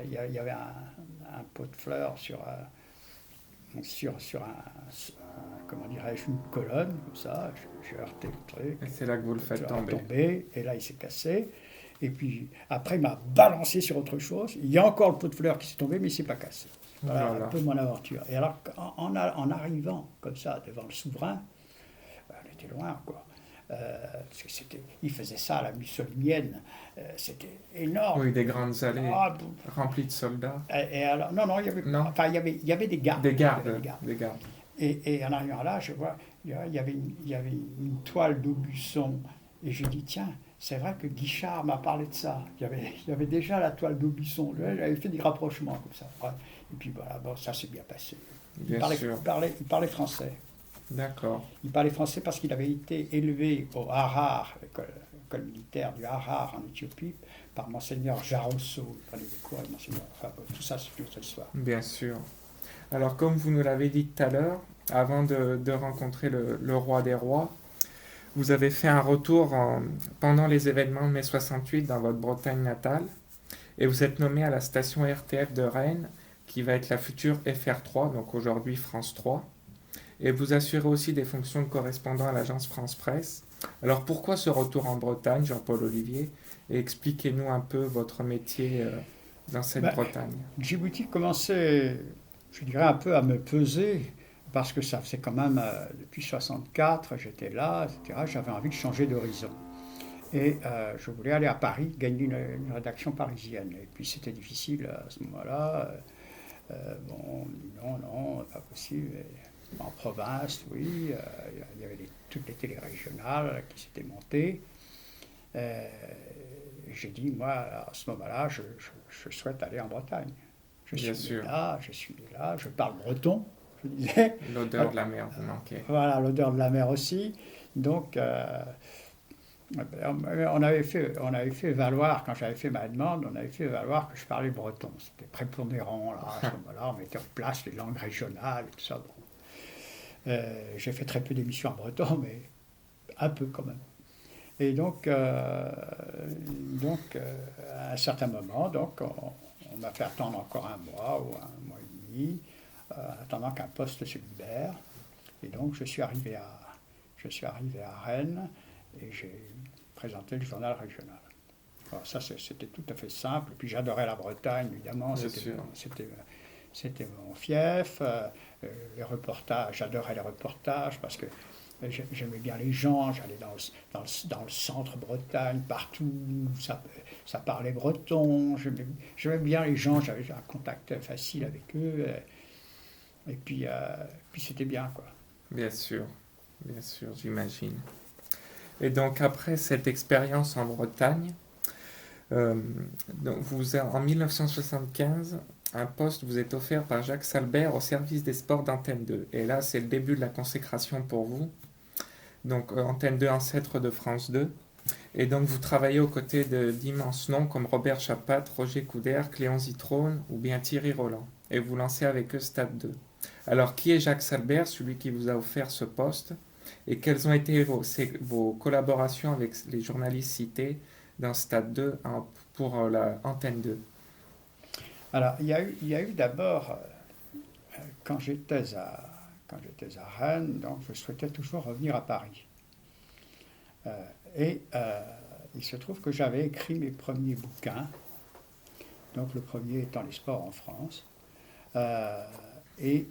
Il y avait un pot de fleurs sur comment dirais-je, une colonne, comme ça, j'ai heurté le truc. Et c'est là que vous le faites tomber. Et là, il s'est cassé. Et puis, après, il m'a balancé sur autre chose. Il y a encore le pot de fleurs qui s'est tombé, mais il ne s'est pas cassé. Voilà un peu mon aventure. Et alors, en arrivant, comme ça, devant le souverain, on était loin, quoi. Parce que il faisait ça à la mussolinienne, c'était énorme. Oui, des grandes allées remplies de soldats. Et alors, non, il y avait des gardes. Des gardes. Et en arrivant là, je vois, il y avait une toile d'Aubusson. Et je dis, tiens, c'est vrai que Guichard m'a parlé de ça. Il y avait déjà la toile d'Aubusson. J'avais fait des rapprochements comme ça. Ouais. Et puis voilà, bon, ça s'est bien passé. Il parlait français. D'accord. Il parlait français parce qu'il avait été élevé au Harar, l'école militaire du Harar en Éthiopie, par Monseigneur Jarosso. Il prenait des cours avec Monseigneur. Enfin, tout ça, c'est une autre histoire. Bien sûr. Alors, comme vous nous l'avez dit tout à l'heure, avant de rencontrer le roi des rois, vous avez fait un retour pendant les événements de mai 68 dans votre Bretagne natale, et vous êtes nommé à la station RTF de Rennes, qui va être la future FR3, donc aujourd'hui France 3. Et vous assurez aussi des fonctions de correspondant à l'agence France Presse. Alors pourquoi ce retour en Bretagne, Jean-Paul Olivier? Et expliquez-nous un peu votre métier dans cette Bretagne. Djibouti commençait, je dirais, un peu à me peser, parce que ça faisait quand même, depuis 64, j'étais là, etc. J'avais envie de changer d'horizon. Et je voulais aller à Paris, gagner une rédaction parisienne. Et puis c'était difficile à ce moment-là. Non, pas possible. En province, oui, il y avait toutes les télés régionales qui s'étaient montées. J'ai dit, moi, à ce moment-là, je souhaite aller en Bretagne. Je suis là, je parle breton, je disais. L'odeur de la mer vous manquait. Voilà, l'odeur de la mer aussi. Donc, on avait fait valoir, quand j'avais fait ma demande, on avait fait valoir que je parlais breton. C'était prépondérant, là, à ce moment-là, on mettait en place les langues régionales et tout ça. Bon. J'ai fait très peu d'émissions en breton, mais un peu quand même. Et à un certain moment, on m'a fait attendre encore un mois ou un mois et demi, en attendant qu'un poste se libère. Et donc, je suis arrivé à Rennes et j'ai présenté le journal régional. Alors ça, c'était tout à fait simple. Et puis j'adorais la Bretagne, évidemment. Bien sûr. C'était mon fief. Les reportages, j'adorais les reportages parce que j'aimais bien les gens. J'allais dans le centre Bretagne, partout. Ça parlait breton. J'aimais bien les gens. J'avais un contact facile avec eux. Et puis c'était bien, quoi. Bien sûr, j'imagine. Et donc après cette expérience en Bretagne, donc en 1975, un poste vous est offert par Jacques Salbert au service des sports d'Antenne 2. Et là, c'est le début de la consécration pour vous. Donc Antenne 2, ancêtre de France 2. Et donc vous travaillez aux côtés d'immenses noms comme Robert Chapat, Roger Coudert, Cléon Zitrone ou bien Thierry Roland. Et vous lancez avec eux Stade 2. Alors qui est Jacques Salbert, celui qui vous a offert ce poste? Et quelles ont été vos collaborations avec les journalistes cités dans Stade 2 pour la Antenne 2? Alors, il y a eu d'abord, quand j'étais quand j'étais à Rennes, donc je souhaitais toujours revenir à Paris. Il se trouve que j'avais écrit mes premiers bouquins, donc le premier étant Les sports en France. Euh, et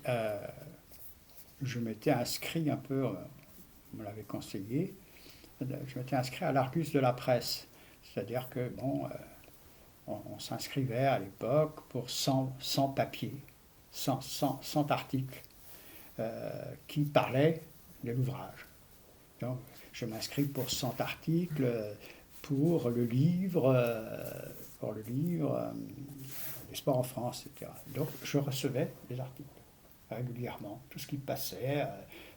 je m'étais inscrit un peu, on me l'avait conseillé, je m'étais inscrit à l'Argus de la presse. C'est-à-dire que, bon, on s'inscrivait à l'époque pour 100 papiers, 100 articles qui parlaient de l'ouvrage. Donc, je m'inscris pour 100 articles pour le livre, Les sports en France, etc. Donc, je recevais des articles régulièrement, tout ce qui passait,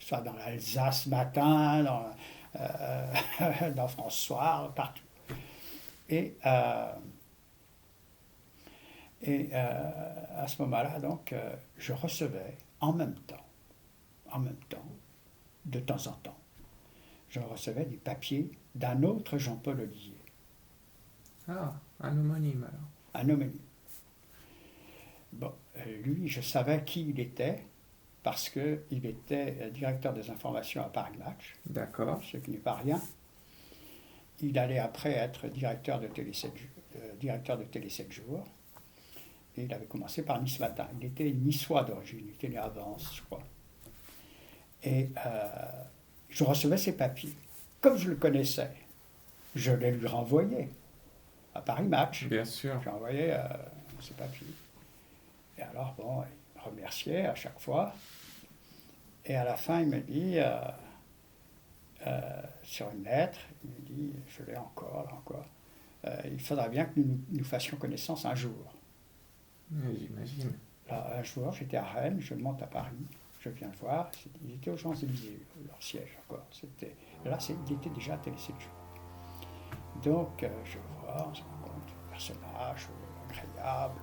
soit dans l'Alsace matin, dans France Soir, partout. Et, euh, à ce moment-là, donc, je recevais en même temps, de temps en temps, je recevais des papiers d'un autre Jean-Paul Olivier, Ah, un homonyme alors. un homonyme. Bon, lui, je savais qui il était parce qu'il était directeur des informations à Paris Match, D'accord. ce qui n'est pas rien. Il allait après être directeur de Télé 7 jours. Et il avait commencé par Nice Matin. Il était niçois d'origine, il était né à Vence, je crois. Et je recevais ses papiers. Comme je le connaissais, je les lui renvoyais à Paris Match. Bien sûr. J'ai envoyé ses papiers. Et alors, bon, il me remerciait à chaque fois. Et à la fin, il me dit, sur une lettre, il me dit, je l'ai encore, là encore, il faudra bien que nous fassions connaissance un jour. Oui, j'imagine. Là, un jour, j'étais à Rennes, je monte à Paris, je viens le voir, ils étaient aux Champs-Élysées, leur siège encore. Là, il était déjà à Télé 7 jours. Donc, je le vois, on se rend compte, personnage agréable,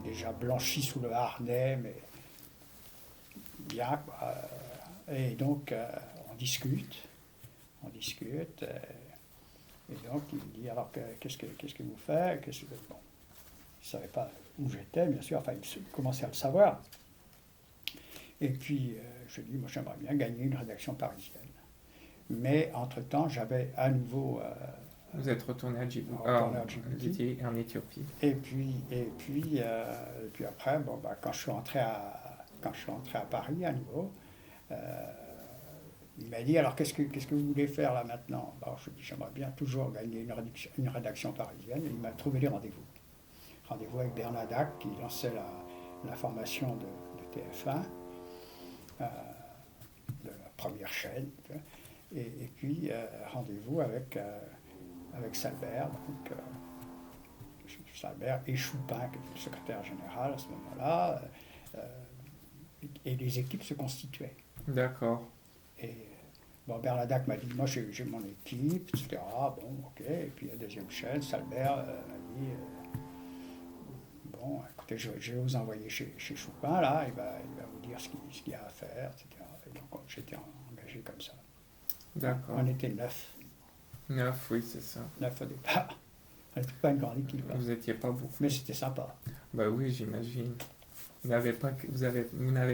déjà blanchi sous le harnais, mais bien, quoi. Et donc, on discute, et donc il me dit, alors qu'est-ce que vous faites? Bon, il ne savait pas où j'étais, bien sûr, enfin il commençait à le savoir. Et puis je lui dis, moi j'aimerais bien gagner une rédaction parisienne. Mais entre-temps, j'avais à nouveau... Vous êtes retourné à Djibouti, en Éthiopie. Et puis après, bon, bah, quand je suis rentré à Paris à nouveau, il m'a dit, alors qu'est-ce que vous voulez faire là maintenant? Alors, je lui ai dit, j'aimerais bien toujours gagner une rédaction parisienne. Et il m'a trouvé les rendez-vous. Rendez-vous avec Bernadac qui lançait la formation de TF1, de la première chaîne. Et puis rendez-vous avec Salbert, donc Salbert et Choupin, qui était le secrétaire général à ce moment-là, et les équipes se constituaient. D'accord. Et bon, Bernadac m'a dit, moi j'ai mon équipe, etc. Bon, ok. Et puis la deuxième chaîne, Salbert m'a dit, bon, bon, écoutez, je vais vous envoyer chez Chopin, là, il va vous dire ce qu'il y a à faire, etc. Et donc, j'étais engagé comme ça. D'accord. On était 9. 9, oui, c'est ça. 9 au départ. On n'était pas une grande équipe. Hein. Vous n'étiez pas beaucoup. Mais c'était sympa. Bah oui, j'imagine. Vous n'avez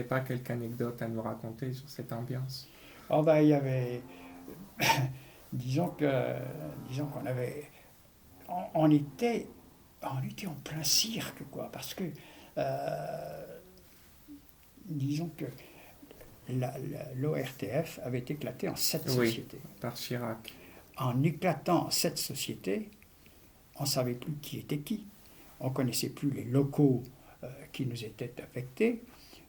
pas quelques anecdotes à nous raconter sur cette ambiance? Oh ben, il y avait... disons qu'on avait... On était en plein cirque, quoi, parce que... disons que l'ORTF avait éclaté en 7 sociétés. Par Chirac. En éclatant en 7 sociétés, on ne savait plus qui était qui. On ne connaissait plus les locaux qui nous étaient affectés.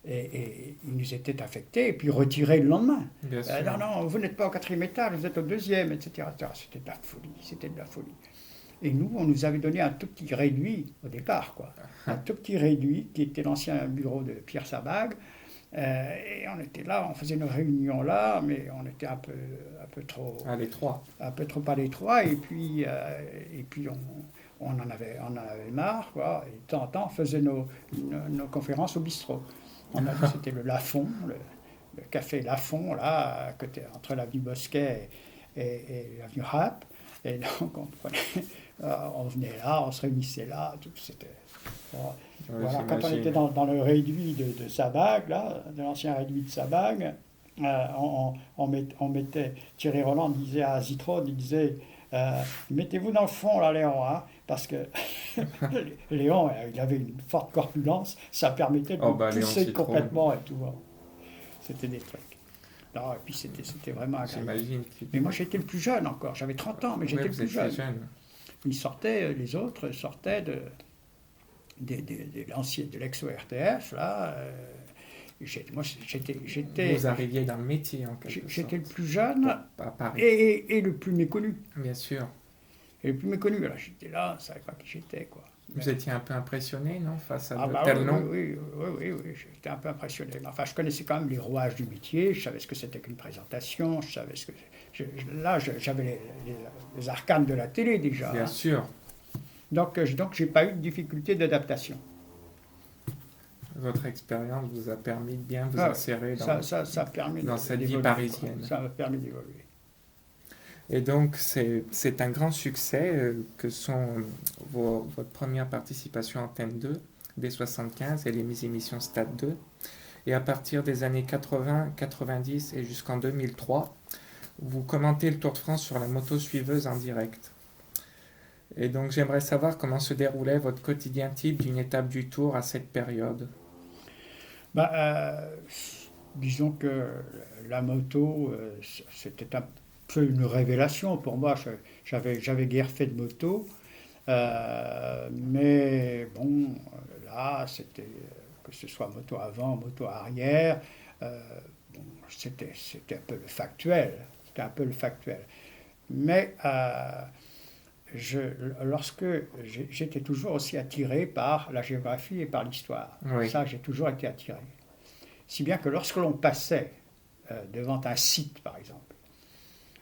Et ils nous étaient affectés et puis retirés le lendemain. Non, vous n'êtes pas au 4e étage, vous êtes au 2e, etc. C'était de la folie. Et nous, on nous avait donné un tout petit réduit au départ, quoi. Un tout petit réduit qui était l'ancien bureau de Pierre Sabag. Et on était là, on faisait nos réunions là, mais on était un peu trop à l'étroit. Un peu trop à l'étroit, et puis on en avait marre, quoi. Et de temps en temps, on faisait nos conférences au bistrot. C'était le Lafond, le café Lafond, là, à côté, entre l'avenue Bosquet et l'avenue Rapp. Et donc, on venait là, on se réunissait là, tout, c'était... Voilà, quand on était dans le réduit de Sabag, là, de l'ancien réduit de Sabag, on mettait, Thierry Roland disait à Zitrone, il disait mettez-vous dans le fond là, Léon, hein, parce que Léon, il avait une forte corpulence, ça permettait de pousser complètement et tout. C'était des trucs. Non, et puis c'était vraiment agréable. Mais moi j'étais le plus jeune encore, j'avais 30 ans, mais j'étais le plus jeune. Les autres sortaient de l'ex-ORTF, là. Vous arriviez dans le métier, en quelque sorte. J'étais le plus jeune et le plus méconnu. Bien sûr. Et le plus méconnu. Alors j'étais là, on ne savait pas qui j'étais, quoi. Vous étiez un peu impressionné, non, face à tel nom? Oui, j'étais un peu impressionné. Mais enfin, je connaissais quand même les rouages du métier, je savais ce que c'était qu'une présentation, je savais ce que... Là, j'avais les arcanes de la télé, déjà. Bien sûr. Donc, je n'ai pas eu de difficulté d'adaptation. Votre expérience vous a permis de bien vous insérer dans cette vie parisienne. Ça m'a permis d'évoluer. Et donc, c'est un grand succès que sont votre première participation à Antenne 2, dès 1975, et les émissions Stade 2. Et à partir des années 80, 90 et jusqu'en 2003, vous commentez le Tour de France sur la moto suiveuse en direct. Et donc, j'aimerais savoir comment se déroulait votre quotidien type d'une étape du Tour à cette période. Disons que la moto, c'était un peu une révélation pour moi. J'avais guère fait de moto, mais bon, là, c'était que ce soit moto avant, moto arrière, c'était un peu le factuel. Mais lorsque j'étais toujours aussi attiré par la géographie et par l'histoire. Oui. Ça, j'ai toujours été attiré. Si bien que lorsque l'on passait devant un site, par exemple,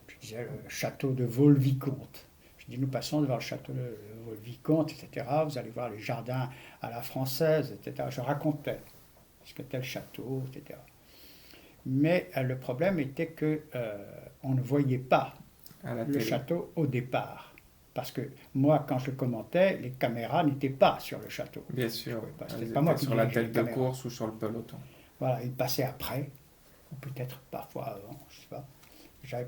je disais le château de Vaux-le-Vicomte. Je dis, nous passons devant le château de Vaux-le-Vicomte, etc. Vous allez voir les jardins à la française, etc. Je racontais ce qu'était le château, etc. Mais le problème était que on ne voyait pas le château au départ. Parce que moi, quand je commentais, les caméras n'étaient pas sur le château. Bien sûr. C'était pas moi qui sur la tête de course ou sur le peloton. Voilà, ils passaient après, ou peut-être parfois avant, je ne sais pas. J'avais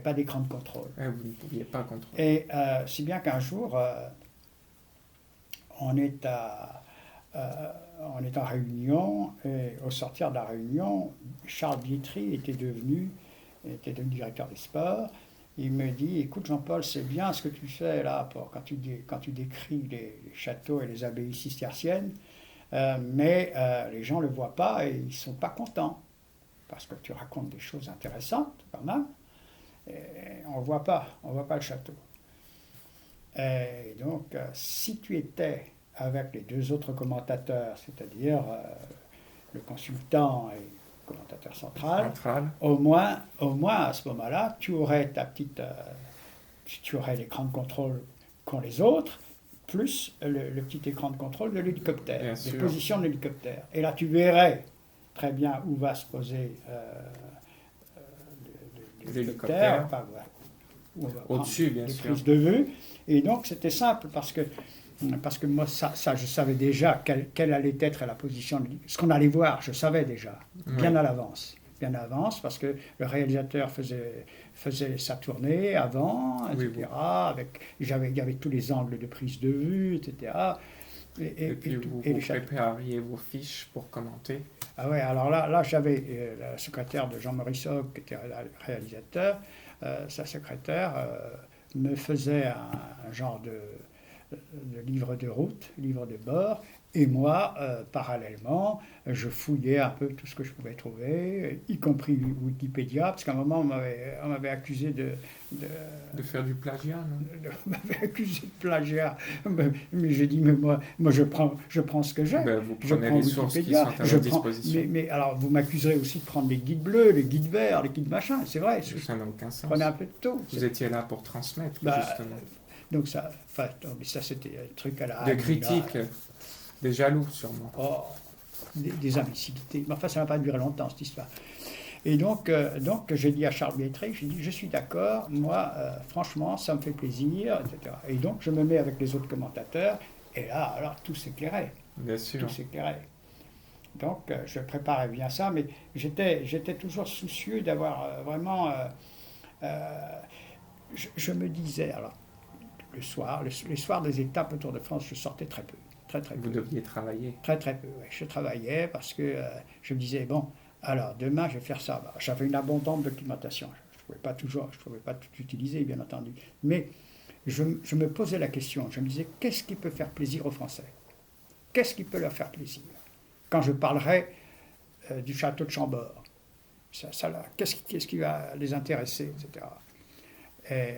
pas d'écran de contrôle. Et vous ne pouviez pas contrôler. Et si bien qu'un jour, on est en réunion, et au sortir de la réunion, Charles Bietri était devenu directeur des sports. Il me dit, écoute Jean-Paul, c'est bien ce que tu fais là quand tu décris les châteaux et les abbayes cisterciennes, mais les gens ne le voient pas et ils ne sont pas contents, parce que tu racontes des choses intéressantes quand même, et on ne voit pas le château. Et donc, si tu étais avec les deux autres commentateurs, c'est-à-dire le consultant et commentateur central. Au moins à ce moment-là, tu aurais l'écran de contrôle qu'ont les autres, plus le petit écran de contrôle de l'hélicoptère, Bien les sûr. positions de l'hélicoptère. Et là, tu verrais très bien où va se poser l'hélicoptère, L'hélicoptère. enfin, voilà, où on va Au-dessus, prendre bien les sûr. prises de vue. Et donc, c'était simple parce que moi, ça, je savais déjà quelle allait être la position, ce qu'on allait voir, je savais déjà, bien Oui. à l'avance. Bien à l'avance, parce que le réalisateur faisait sa tournée avant, Oui, etc. Il y avait tous les angles de prise de vue, etc. Et puis vous Et vous les châteaux. prépariez vos fiches pour commenter. Ah ouais, alors là j'avais la secrétaire de Jean-Maurice Hogg, qui était réalisateur. Sa secrétaire me faisait un genre de livre de route, livre de bord, et moi, parallèlement, je fouillais un peu tout ce que je pouvais trouver, y compris Wikipédia, parce qu'à un moment, on m'avait accusé De faire du plagiat, non? on m'avait accusé de plagiat. Mais j'ai dit, mais moi je prends ce que j'ai. Ben, vous Je prenez prends les sources qui Wikipédia, sont à je votre prends, disposition. mais alors vous m'accuserez aussi de prendre les guides bleus, les guides verts, les guides machins, c'est vrai, je Ça n'a aucun sens. prenais un peu de tout. Vous étiez là pour transmettre, Bah, justement. Donc ça, enfin, non, mais ça c'était un truc à la Des haine, critiques, là. des jaloux, sûrement. Oh, des imbécilités. Mais enfin, ça n'a pas duré longtemps cette histoire. Et donc j'ai dit à Charles Biétry, j'ai dit, je suis d'accord, moi, franchement, ça me fait plaisir, etc. Et donc, je me mets avec les autres commentateurs, et là, alors, tout s'éclairait. Bien sûr. Tout s'éclairait. Donc, je préparais bien ça, mais j'étais toujours soucieux d'avoir vraiment... je me disais, alors, le soir, les soirs des étapes autour de France, je sortais très peu. Très, très Vous peu. deviez travailler. Très, très peu, ouais. Je travaillais parce que je me disais, bon, alors demain, je vais faire ça. Bah, j'avais une abondante documentation. Je ne pouvais pas tout utiliser, bien entendu. Mais je me posais la question. Je me disais, qu'est-ce qui peut faire plaisir aux Français? Qu'est-ce qui peut leur faire plaisir? Quand je parlerai du château de Chambord, qu'est-ce qui va les intéresser, etc. Et,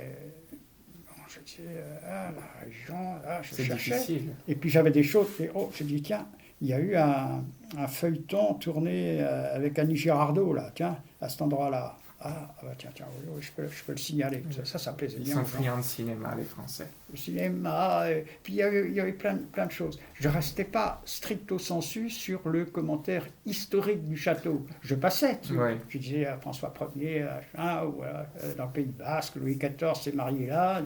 bon, je disais, la région, je C'est cherchais. difficile. Et puis j'avais des choses, et je dis, tiens, il y a eu un feuilleton tourné avec Annie Girardot, là, tiens, à cet endroit-là. Bah, tiens, oui, je peux le signaler. Ça plaisait Ils bien sont aux gens. friands de cinéma, les Français. Le cinéma, puis il y avait plein de choses. Je ne restais pas stricto sensu sur le commentaire historique du château. Je passais, tu vois. Ouais. Je disais François Ier, dans le Pays Basque, Louis XIV s'est marié là.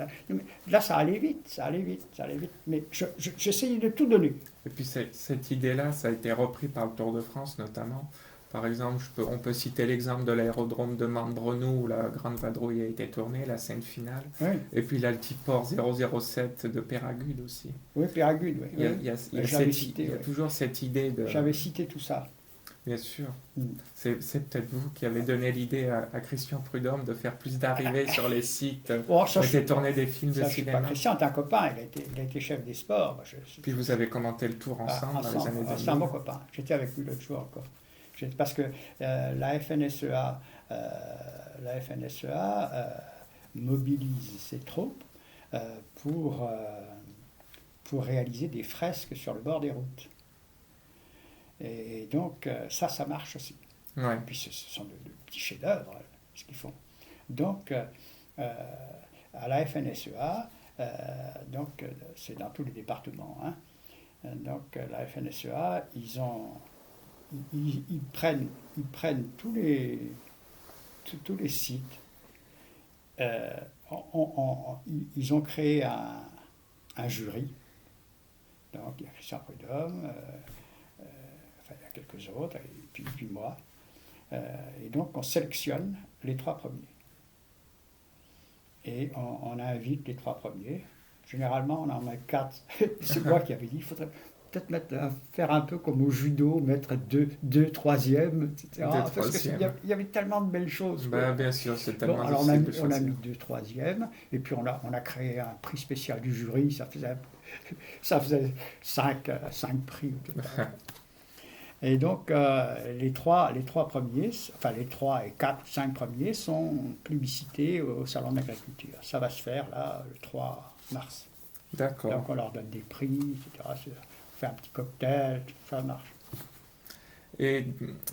Là, ça allait vite. Mais j'essayais de tout donner. Et puis cette idée-là, ça a été repris par le Tour de France notamment. Par exemple, on peut citer l'exemple de l'aérodrome de Mambrenou où la Grande Vadrouille a été tournée, la scène finale. Oui, Et puis l'Altiport 007 de Péragude aussi. oui, Péragude, oui. Il y a Cité, toujours cette idée de... J'avais cité tout ça. Bien sûr. Mm. C'est peut-être vous qui avez donné l'idée à Christian Prudhomme de faire plus d'arrivées sur les sites Oh, où étaient tournés des films de ça, je sais pas. cinéma. Christian est un copain, il a été chef des sports. Puis vous avez commenté le Tour ensemble dans les années 2000. C'est un bon copain. J'étais avec lui l'autre jour encore. Parce que la FNSEA, mobilise ses troupes pour réaliser des fresques sur le bord des routes. Et donc, ça marche aussi. Ouais. Et puis, ce sont de petits chefs-d'œuvre, ce qu'ils font. Donc, à la FNSEA, c'est dans tous les départements, hein. Donc, la FNSEA, ils prennent tous les sites. Ils ont créé un jury. Donc, il y a Christian Prudhomme, il y a quelques autres, et puis moi. Et donc, on sélectionne les 3 premiers. Et on invite les 3 premiers. Généralement, on en met 4. C'est moi qui avais dit, il faudrait peut-être faire un peu comme au judo, mettre deux troisièmes, etc. Parce qu'il y avait tellement de belles choses. Bien sûr, c'est tellement alors difficile on a mis 2 troisièmes, et puis on a créé un prix spécial du jury, ça faisait 5 prix. Et donc, les 3 premiers, enfin les 3 et 4 ou 5 premiers sont plébiscités au Salon de l'Agriculture. Ça va se faire là, le 3 mars. D'accord. Donc on leur donne des prix, etc. On fait un petit cocktail, ça marche. Et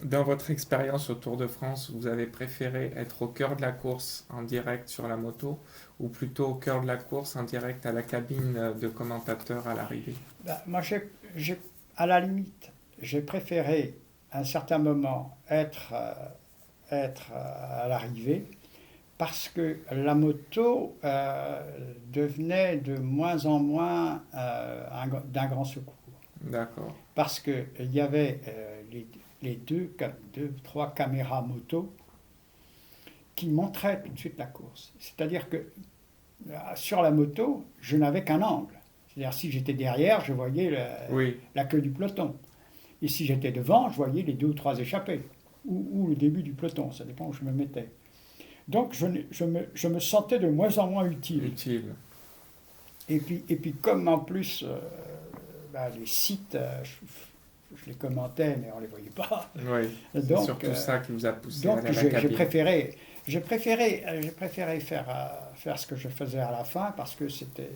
dans votre expérience au Tour de France, vous avez préféré être au cœur de la course en direct sur la moto ou plutôt au cœur de la course en direct à la cabine de commentateur à l'arrivée? Ben, moi, à la limite, j'ai préféré à un certain moment être à l'arrivée parce que la moto devenait de moins en moins d'un grand secours. D'accord. Parce qu'il y avait les deux, trois caméras moto qui montraient tout de suite la course. C'est-à-dire que sur la moto, je n'avais qu'un angle. C'est-à-dire si j'étais derrière, je voyais Oui, la queue du peloton. Et si j'étais devant, je voyais les deux ou trois échappés. Ou le début du peloton, ça dépend où je me mettais. Donc je me sentais de moins en moins utile. utile. Et puis comme en plus les sites, je les commentais, mais on ne les voyait pas. Oui, c'est Donc, surtout ça qui vous a poussé à donc aller à la cabine. j'ai préféré faire ce que je faisais à la fin parce que c'était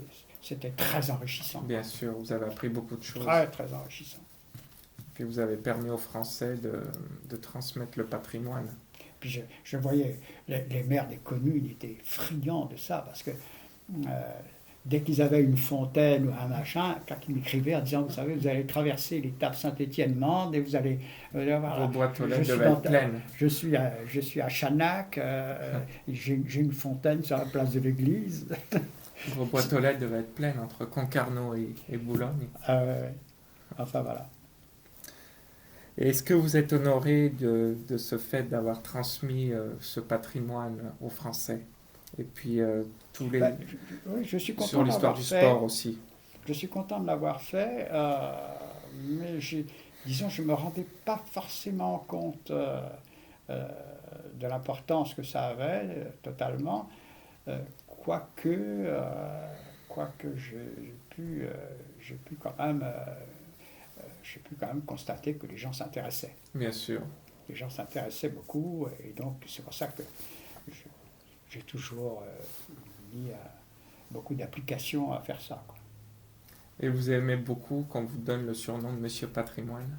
très enrichissant. Bien sûr, vous avez appris beaucoup de choses. Très, très enrichissant. Puis vous avez permis aux Français de transmettre le patrimoine. Puis je voyais les maires des communes étaient friands de ça parce que dès qu'ils avaient une fontaine ou un machin, quand ils m'écrivaient en disant, vous savez, vous allez traverser l'étape Saint-Étienne-Mende et vous allez... Vos boîtes aux lettres devaient être pleines. Je suis à Chanac, j'ai une fontaine sur la place de l'église. Vos boîtes aux lettres devaient être pleines entre Concarneau et Boulogne. Enfin voilà. Et est-ce que vous êtes honoré de ce fait d'avoir transmis ce patrimoine aux Français? Et puis tous les... Oui, je suis content sur l'histoire du sport aussi. Je suis content de l'avoir fait, mais disons, je ne me rendais pas forcément compte de l'importance que ça avait totalement, quoique j'ai pu quand même constater que les gens s'intéressaient. Bien sûr. Les gens s'intéressaient beaucoup, et donc c'est pour ça que j'ai toujours mis beaucoup d'applications à faire ça, quoi. Et vous aimez beaucoup qu'on vous donne le surnom de Monsieur Patrimoine?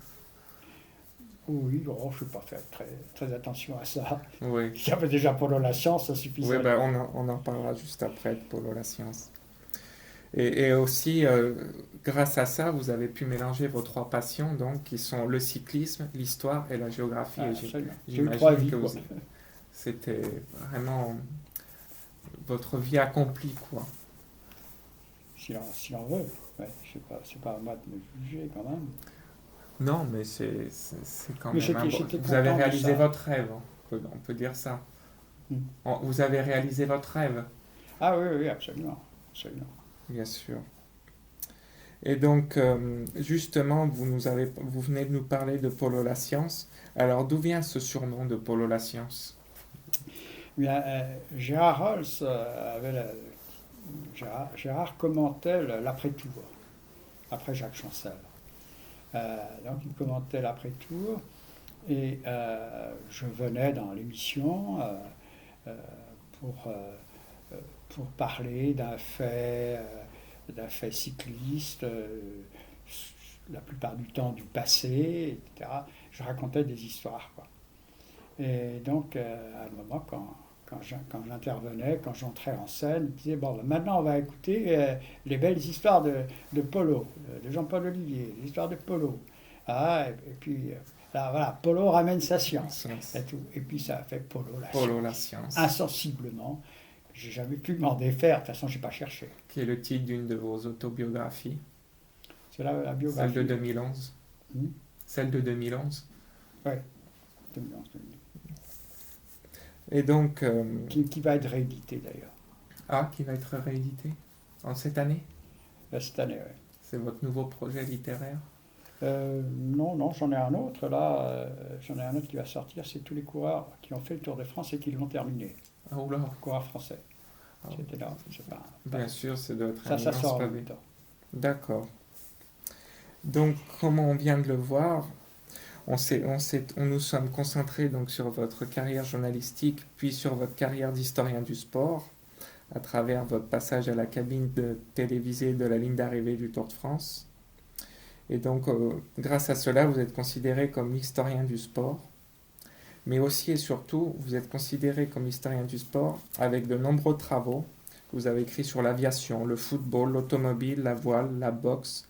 Oui, je n'ai pas fait très, très attention à ça. Oui. Il y avait déjà Polo la science, ça suffisait. Oui, ben on en parlera juste après de Polo la science. Et aussi, grâce à ça, vous avez pu mélanger vos trois passions, donc, qui sont le cyclisme, l'histoire et la géographie. Ah, Et j'ai eu 3 vies, quoi. C'était vraiment votre vie accomplie, quoi. Si l'on veut. Ouais, c'est pas à moi de me juger, quand même. Non, mais c'est quand Mais même j'étais vous avez content de réalisé ça. votre rêve, on peut dire ça. Hmm. Vous avez réalisé votre rêve, Ah oui, oui, absolument. Absolument. bien sûr. Et donc, justement, vous venez de nous parler de Polo la science. Alors, d'où vient ce surnom de Polo la science? Bien, Gérard Holz Gérard commentait l'après-tour, après Jacques Chancel. Donc il commentait l'après-tour et je venais dans l'émission pour, pour parler d'un fait cycliste, la plupart du temps du passé, etc. Je racontais des histoires, quoi. Et donc, à un moment, quand j'intervenais, quand j'entrais en scène, je disais, bon, maintenant on va écouter les belles histoires de Polo, de Jean-Paul Olivier, l'histoire de Polo. Ah, et puis, là, voilà, Polo ramène sa science. Et, tout. Et puis ça a fait Polo la science. Insensiblement. J'ai jamais pu m'en défaire, de toute façon, je n'ai pas cherché. Qui est le titre d'une de vos autobiographies. C'est la biographie. Celle de 2011. Celle de 2011. Oui, 2011. Et donc... Qui va être réédité d'ailleurs. Ah, qui va être réédité en cette année? Cette année, oui. C'est votre nouveau projet littéraire? Non, j'en ai un autre là. J'en ai un autre qui va sortir. C'est tous les coureurs qui ont fait le Tour de France et qui l'ont terminé. Ah, oula. Coureurs français. Ah, c'était là. C'est pas, bien sûr, ça doit être ça, un ça immense sort en pavé. même temps. D'accord. Donc, comme on vient de le voir, nous sommes concentrés donc sur votre carrière journalistique, puis sur votre carrière d'historien du sport, à travers votre passage à la cabine télévisée de la ligne d'arrivée du Tour de France. Et donc, grâce à cela, vous êtes considéré comme historien du sport, mais aussi et surtout, vous êtes considéré comme historien du sport avec de nombreux travaux que vous avez écrits sur l'aviation, le football, l'automobile, la voile, la boxe,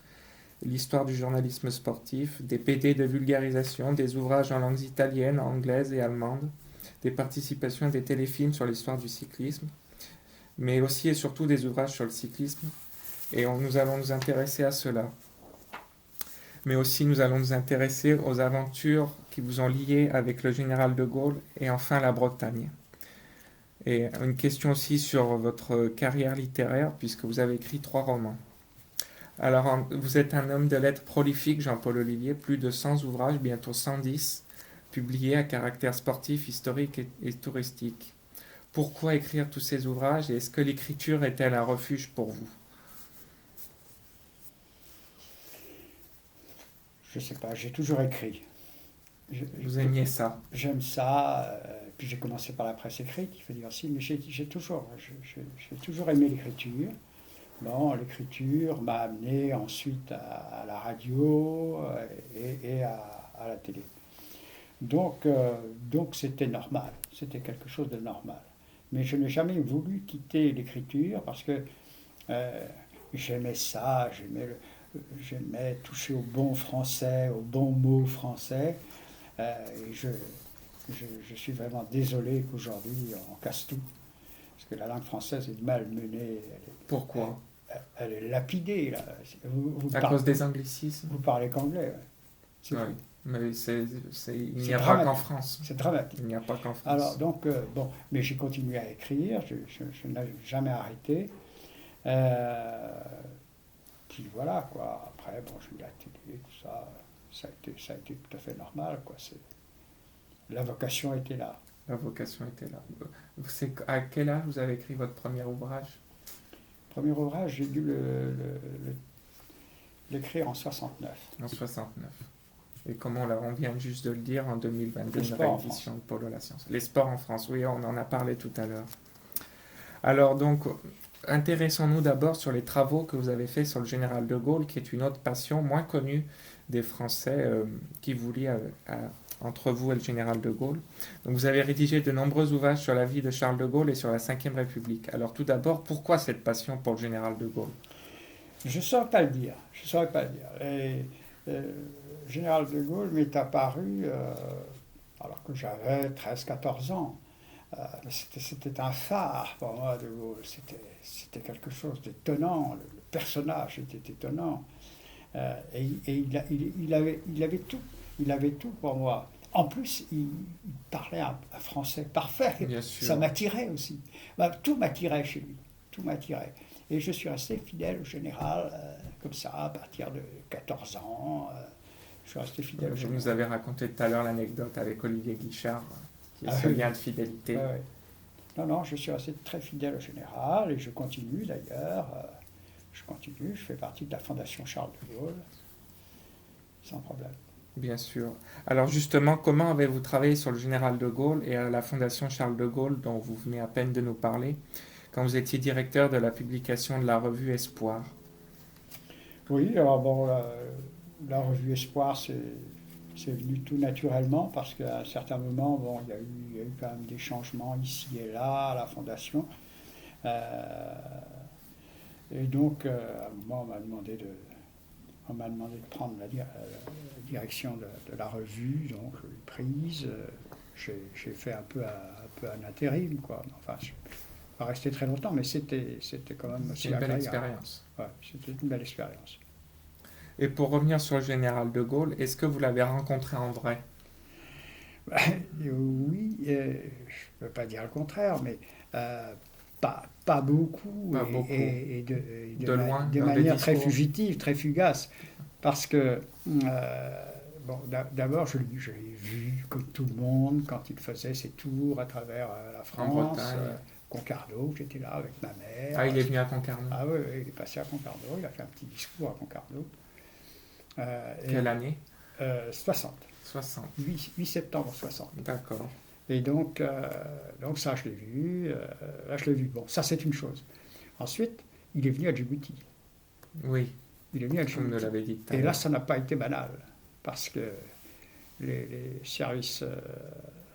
l'histoire du journalisme sportif, des PD de vulgarisation, des ouvrages en langues italiennes, anglaises et allemandes, des participations à des téléfilms sur l'histoire du cyclisme, mais aussi et surtout des ouvrages sur le cyclisme. Et nous allons nous intéresser à cela. Mais aussi nous allons nous intéresser aux aventures qui vous ont lié avec le général de Gaulle et enfin la Bretagne. Et une question aussi sur votre carrière littéraire, puisque vous avez écrit 3 romans. Alors, vous êtes un homme de lettres prolifique, Jean-Paul Olivier, plus de 100 ouvrages, bientôt 110, publiés à caractère sportif, historique et touristique. Pourquoi écrire tous ces ouvrages et est-ce que l'écriture est-elle un refuge pour vous? Je sais pas, j'ai toujours écrit. Vous aimiez ça? J'aime ça, puis j'ai commencé par la presse écrite, il faut dire aussi, mais j'ai toujours aimé l'écriture. Bon, l'écriture m'a amené ensuite à la radio et à la télé. Donc c'était normal, c'était quelque chose de normal. Mais je n'ai jamais voulu quitter l'écriture parce que euh, j'aimais ça, j'aimais toucher au bon français, aux bons mots français. Et je suis vraiment désolé qu'aujourd'hui on casse tout, parce que la langue française est malmenée, Pourquoi? elle est lapidée. Là. À cause des anglicismes? Vous parlez qu'anglais, ouais. C'est Oui, fou. mais il n'y C'est a pas qu'en dramatique. France. C'est dramatique. Il n'y a pas qu'en Alors, France. donc, bon, mais j'ai continué à écrire, je n'ai jamais arrêté. Euh, Puis voilà, quoi. Après, bon, j'ai eu la télé, tout ça, ça a été tout à fait normal, quoi. La vocation était là. La vocation était là. C'est à quel âge vous avez écrit votre premier ouvrage? Premier ouvrage, j'ai dû l'écrire en 69. En 69. Et comme on vient juste de le dire, en 2022, Les une sports en réédition France. de Polo la science. Les sports en France, oui, on en a parlé tout à l'heure. Alors donc, intéressons-nous d'abord sur les travaux que vous avez faits sur le général de Gaulle, qui est une autre passion moins connue des Français qui vous lie entre vous et le général de Gaulle. Donc vous avez rédigé de nombreux ouvrages sur la vie de Charles de Gaulle et sur la Ve République. Alors tout d'abord, pourquoi cette passion pour le général de Gaulle? Je ne saurais pas le dire. Je ne saurais pas le dire. Le général de Gaulle m'est apparu alors que j'avais 13-14 ans. C'était un phare pour moi, de Gaulle. C'était quelque chose d'étonnant. Le personnage était étonnant. Il avait tout. Il avait tout pour moi. En plus, il parlait un français parfait. Bien sûr. Ça m'attirait aussi. Bah, tout m'attirait chez lui. Tout m'attirait. Et je suis resté fidèle au général, comme ça, à partir de 14 ans. Je suis resté fidèle au Vous général. nous avez raconté tout à l'heure l'anecdote avec Olivier Guichard, qui est Ah ce oui. lien de fidélité. Ouais, ouais. Non, non, je suis resté très fidèle au général et je continue d'ailleurs. Je continue, je fais partie de la Fondation Charles de Gaulle, sans problème. Bien sûr. Alors justement, comment avez-vous travaillé sur le général de Gaulle et à la Fondation Charles de Gaulle, dont vous venez à peine de nous parler, quand vous étiez directeur de la publication de la revue Espoir? Oui, alors bon, la revue Espoir, c'est venu tout naturellement parce qu'à un certain moment, bon, il y a eu quand même des changements ici et là à la Fondation. Euh, et donc, à un moment, on m'a demandé de prendre la direction de la revue, donc je l'ai prise. J'ai fait un peu un intérim, quoi. Enfin, je ne suis pas resté très longtemps, mais c'était quand même C'est aussi une belle agréable. expérience. Ouais, c'était une belle expérience. Et pour revenir sur le général de Gaulle, est-ce que vous l'avez rencontré en vrai? Oui, je ne peux pas dire le contraire, mais pas beaucoup Pas beaucoup. et De loin, de dans des manière très discours? fugitive, très fugace. Parce que, bon, d'abord, je l'ai vu comme tout le monde quand il faisait ses tours à travers la En France. Bretagne. Concarneau, j'étais là avec ma mère. Ah, il est venu à Concarneau. Ah oui, oui, il est passé à Concarneau, il a fait un petit discours à Concarneau. Quelle année? 60, 60. 8 septembre 60. D'accord. Et donc ça, je l'ai vu. Là, je l'ai vu. Bon, ça, c'est une chose. Ensuite, il est venu à Djibouti. Oui. Il est venu avec Comme son nous outil. l'avez dit tout à Et là, l'heure. ça n'a pas été banal, parce que les services,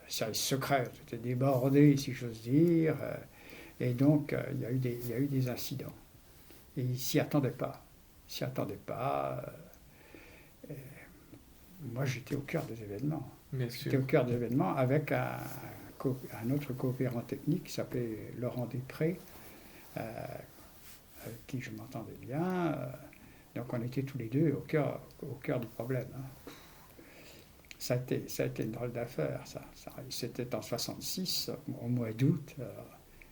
services secrets étaient débordés, si j'ose dire, et donc il y a eu des incidents. Et il s'y attendait pas. Il s'y attendait pas. Et moi, j'étais au cœur des événements. Bien J'étais sûr. au cœur des événements avec un autre coopérant technique qui s'appelait Laurent Després, avec qui je m'entendais bien. Donc on était tous les deux au cœur du problème. Hein. Ça a été une drôle d'affaire, ça. C'était en 66, au mois d'août.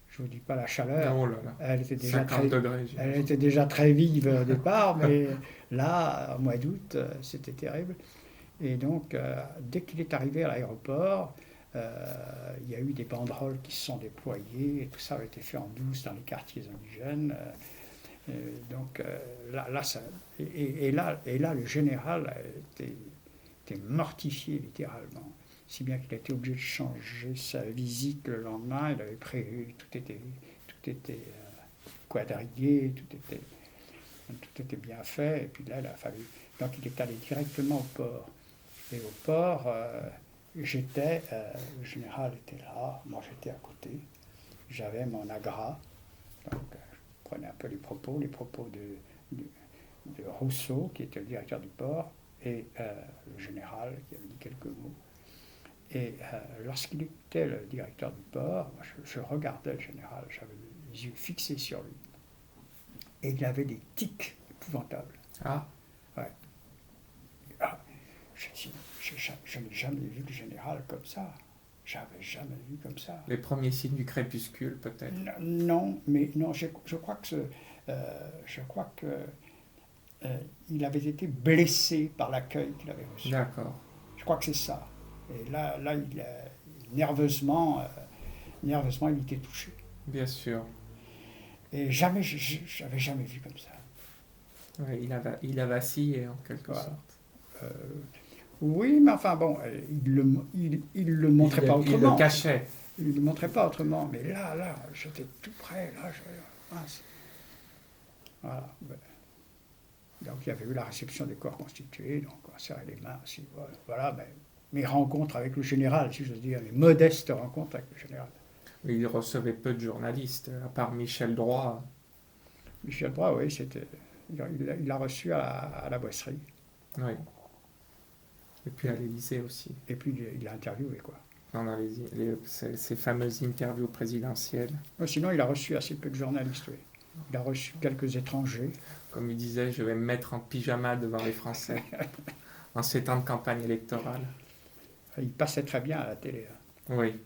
Je ne vous dis pas la chaleur. Oh là là. Elle était déjà 50 degrés, elle j'imagine. était déjà très vive au départ, mais là, au mois d'août, c'était terrible. Et donc, dès qu'il est arrivé à l'aéroport, il y a eu des banderoles qui se sont déployées, et tout ça a été fait en douce dans les quartiers indigènes. Donc là, le général était mortifié littéralement, si bien qu'il a été obligé de changer sa visite le lendemain. Il avait prévu, tout était quadrillé, tout était bien fait, et puis là, il a fallu. Donc il est allé directement au port. Et au port, le général était là, moi j'étais à côté, j'avais mon agra, donc je prenais un peu les propos de Rousseau, qui était le directeur du port, et le général qui avait dit quelques mots. Et lorsqu'il était le directeur du port, moi, je regardais le général, j'avais les yeux fixés sur lui. Et il avait des tics épouvantables. Ah, Ouais. Ah, je n'ai jamais vu le général comme ça. J'avais jamais vu comme ça. les premiers signes du crépuscule, peut-être. Non, mais non, je crois que il avait été blessé par l'accueil qu'il avait reçu. D'accord. Je crois que c'est ça. Et là, nerveusement, il était touché. Bien sûr. Et jamais, j'avais jamais vu comme ça. Ouais, il a vacillé en quelque Voilà. sorte. Oui, mais enfin bon, il le montrait pas autrement. Il le cachait. Il le montrait pas autrement. Mais là, j'étais tout près. Là, mince. Voilà. Donc il y avait eu la réception des corps constitués, donc on serrait les mains aussi. Voilà, mes rencontres avec le général, si j'ose dire, mes modestes rencontres avec le général. Il recevait peu de journalistes, à part Michel Droit. Michel Droit, oui, il l'a reçu à la Boisserie. Oui. Et puis à l'Élysée aussi. Et puis il l'a interviewé, quoi. Pendant ces fameuses interviews présidentielles. Sinon, il a reçu assez peu de journalistes, oui. Il a reçu quelques étrangers. Comme il disait, je vais me mettre en pyjama devant les Français en ces temps de campagne électorale. Il passait très bien à la télé. Hein. Oui,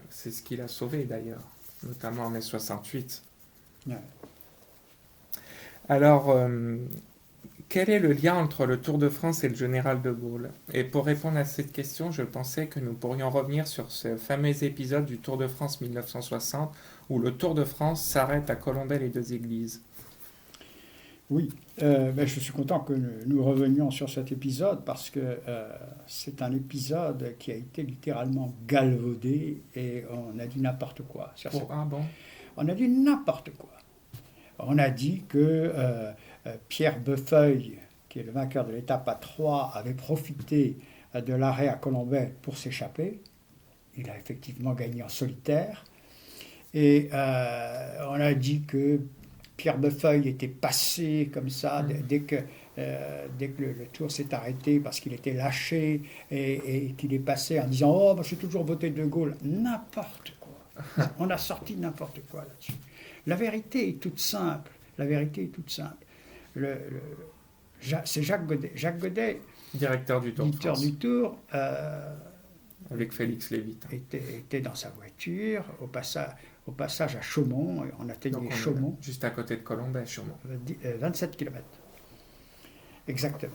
c'est ce qui l'a sauvé d'ailleurs, notamment en mai 68. Ouais. Alors, quel est le lien entre le Tour de France et le général de Gaulle? Et pour répondre à cette question, je pensais que nous pourrions revenir sur ce fameux épisode du Tour de France 1960 où le Tour de France s'arrête à Colombey-les-Deux-Églises. Oui, je suis content que nous revenions sur cet épisode parce que c'est un épisode qui a été littéralement galvaudé et on a dit n'importe quoi. Ah bon? On a dit n'importe quoi. On a dit que Pierre Beuffeuille, qui est le vainqueur de l'étape à 3, avait profité de l'arrêt à Colombey pour s'échapper. Il a effectivement gagné en solitaire. Et on a dit que Pierre Beuffeuille était passé comme ça dès que le tour s'est arrêté parce qu'il était lâché et qu'il est passé en disant « Oh, j'ai toujours voté De Gaulle ». N'importe quoi. On a sorti n'importe quoi là-dessus. La vérité est toute simple. C'est Jacques Godet. Jacques Godet, directeur du Tour de France. Avec Félix Lévite. Était dans sa voiture au passage à Chaumont. On atteignait Chaumont. Juste à côté de Colombey, Chaumont. 27 km. Exactement.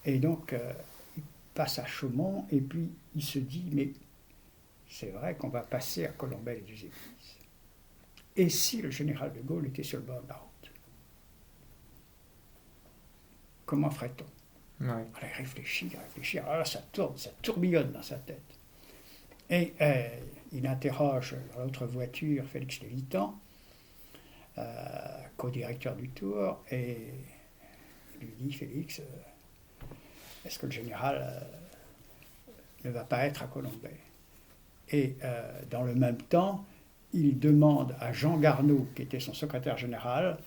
Et donc, il passe à Chaumont et puis il se dit, mais c'est vrai qu'on va passer à Colombey-les-Deux-Églises. Et si le général de Gaulle était sur le bord de la route? Comment ferait-on? Ouais. Alors, il réfléchit. Alors là, ça tourne, ça tourbillonne dans sa tête. Et il interroge dans l'autre voiture Félix Lévitan, co-directeur du Tour, et lui dit, Félix, est-ce que le général ne va pas être à Colombey? Et dans le même temps, il demande à Jean Garneau, qui était son secrétaire général,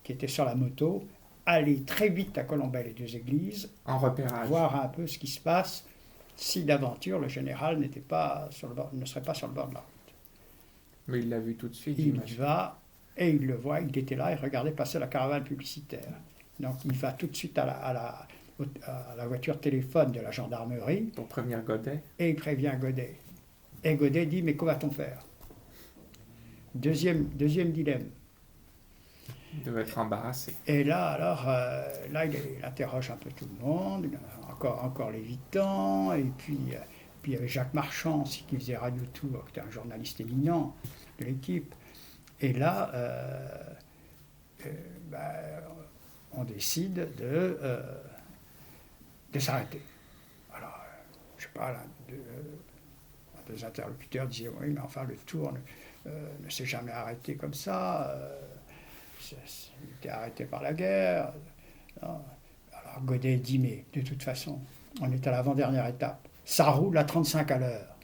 qui était sur la moto, aller très vite à Colombey-les-Deux-Églises, En repérage. voir un peu ce qui se passe, si d'aventure le général ne serait pas sur le bord de la route. Mais il l'a vu tout de suite, Il y j'imagine. va, et il le voit, il était là, il regardait passer la caravane publicitaire. Donc il va tout de suite à la voiture téléphone de la gendarmerie, Pour prévenir Godet. et il prévient Godet. Et Godet dit, mais que va-t-on faire? Deuxième dilemme. Il devait être embarrassé. Et là, alors, il interroge un peu tout le monde, encore Lévitan, et puis il y avait Jacques Marchand aussi qui faisait Radio Tour, qui était un journaliste éminent de l'équipe. Et là, on décide de s'arrêter. Alors, je sais pas, l'un des interlocuteurs disait, oui, mais enfin, le Tour ne s'est jamais arrêté comme ça. Il était arrêté par la guerre. Non. Alors Godet dit, mais de toute façon, on est à l'avant-dernière étape. Ça roule à 35 à l'heure.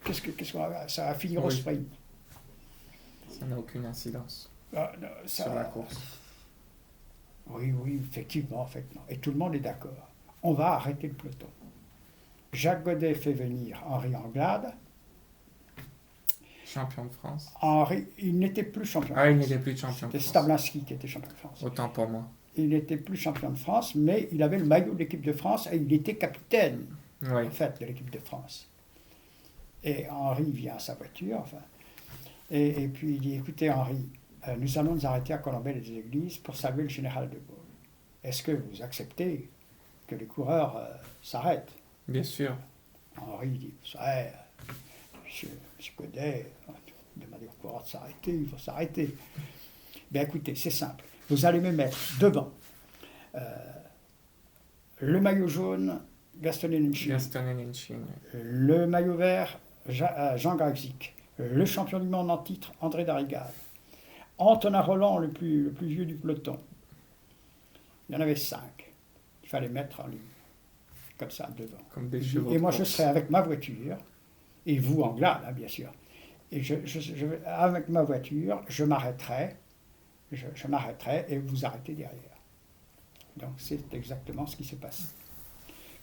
Qu'est-ce qu'on va, ça va finir au sprint. Ça n'a aucune incidence Non, sur la course. Oui, effectivement, en fait, non. Et tout le monde est d'accord. On va arrêter le peloton. Jacques Godet fait venir Henri Anglade. Champion de France. Henri, il n'était plus champion de France. Ah, il n'était plus champion de C'était France. Stablinski qui était champion de France. Autant pour moi. Il n'était plus champion de France, mais il avait le maillot de l'équipe de France et il était capitaine, Oui. en fait, de l'équipe de France. Et Henri vient à sa voiture, enfin, et puis il dit, écoutez Henri, nous allons nous arrêter à Colombey-les-Églises pour saluer le général de Gaulle. Est-ce que vous acceptez que les coureurs s'arrêtent? Bien sûr. Henri dit, vous savez, monsieur Godet, demandez aux coureurs de s'arrêter, il faut s'arrêter. Bien écoutez, c'est simple. Vous allez me mettre devant le maillot jaune, Gaston Nenchin, Gaston Nenchin. le maillot vert, Jean Gragzik, le champion du monde en titre, André Darrigade, Antonin Roland, le plus vieux du peloton. Il y en avait 5. Il fallait mettre en ligne, comme ça, devant. Comme des chevaux. Et moi, de je course. serais avec ma voiture, et vous, Anglade, hein, bien sûr. Et avec ma voiture, je m'arrêterai et vous arrêtez derrière. Donc c'est exactement ce qui s'est passé.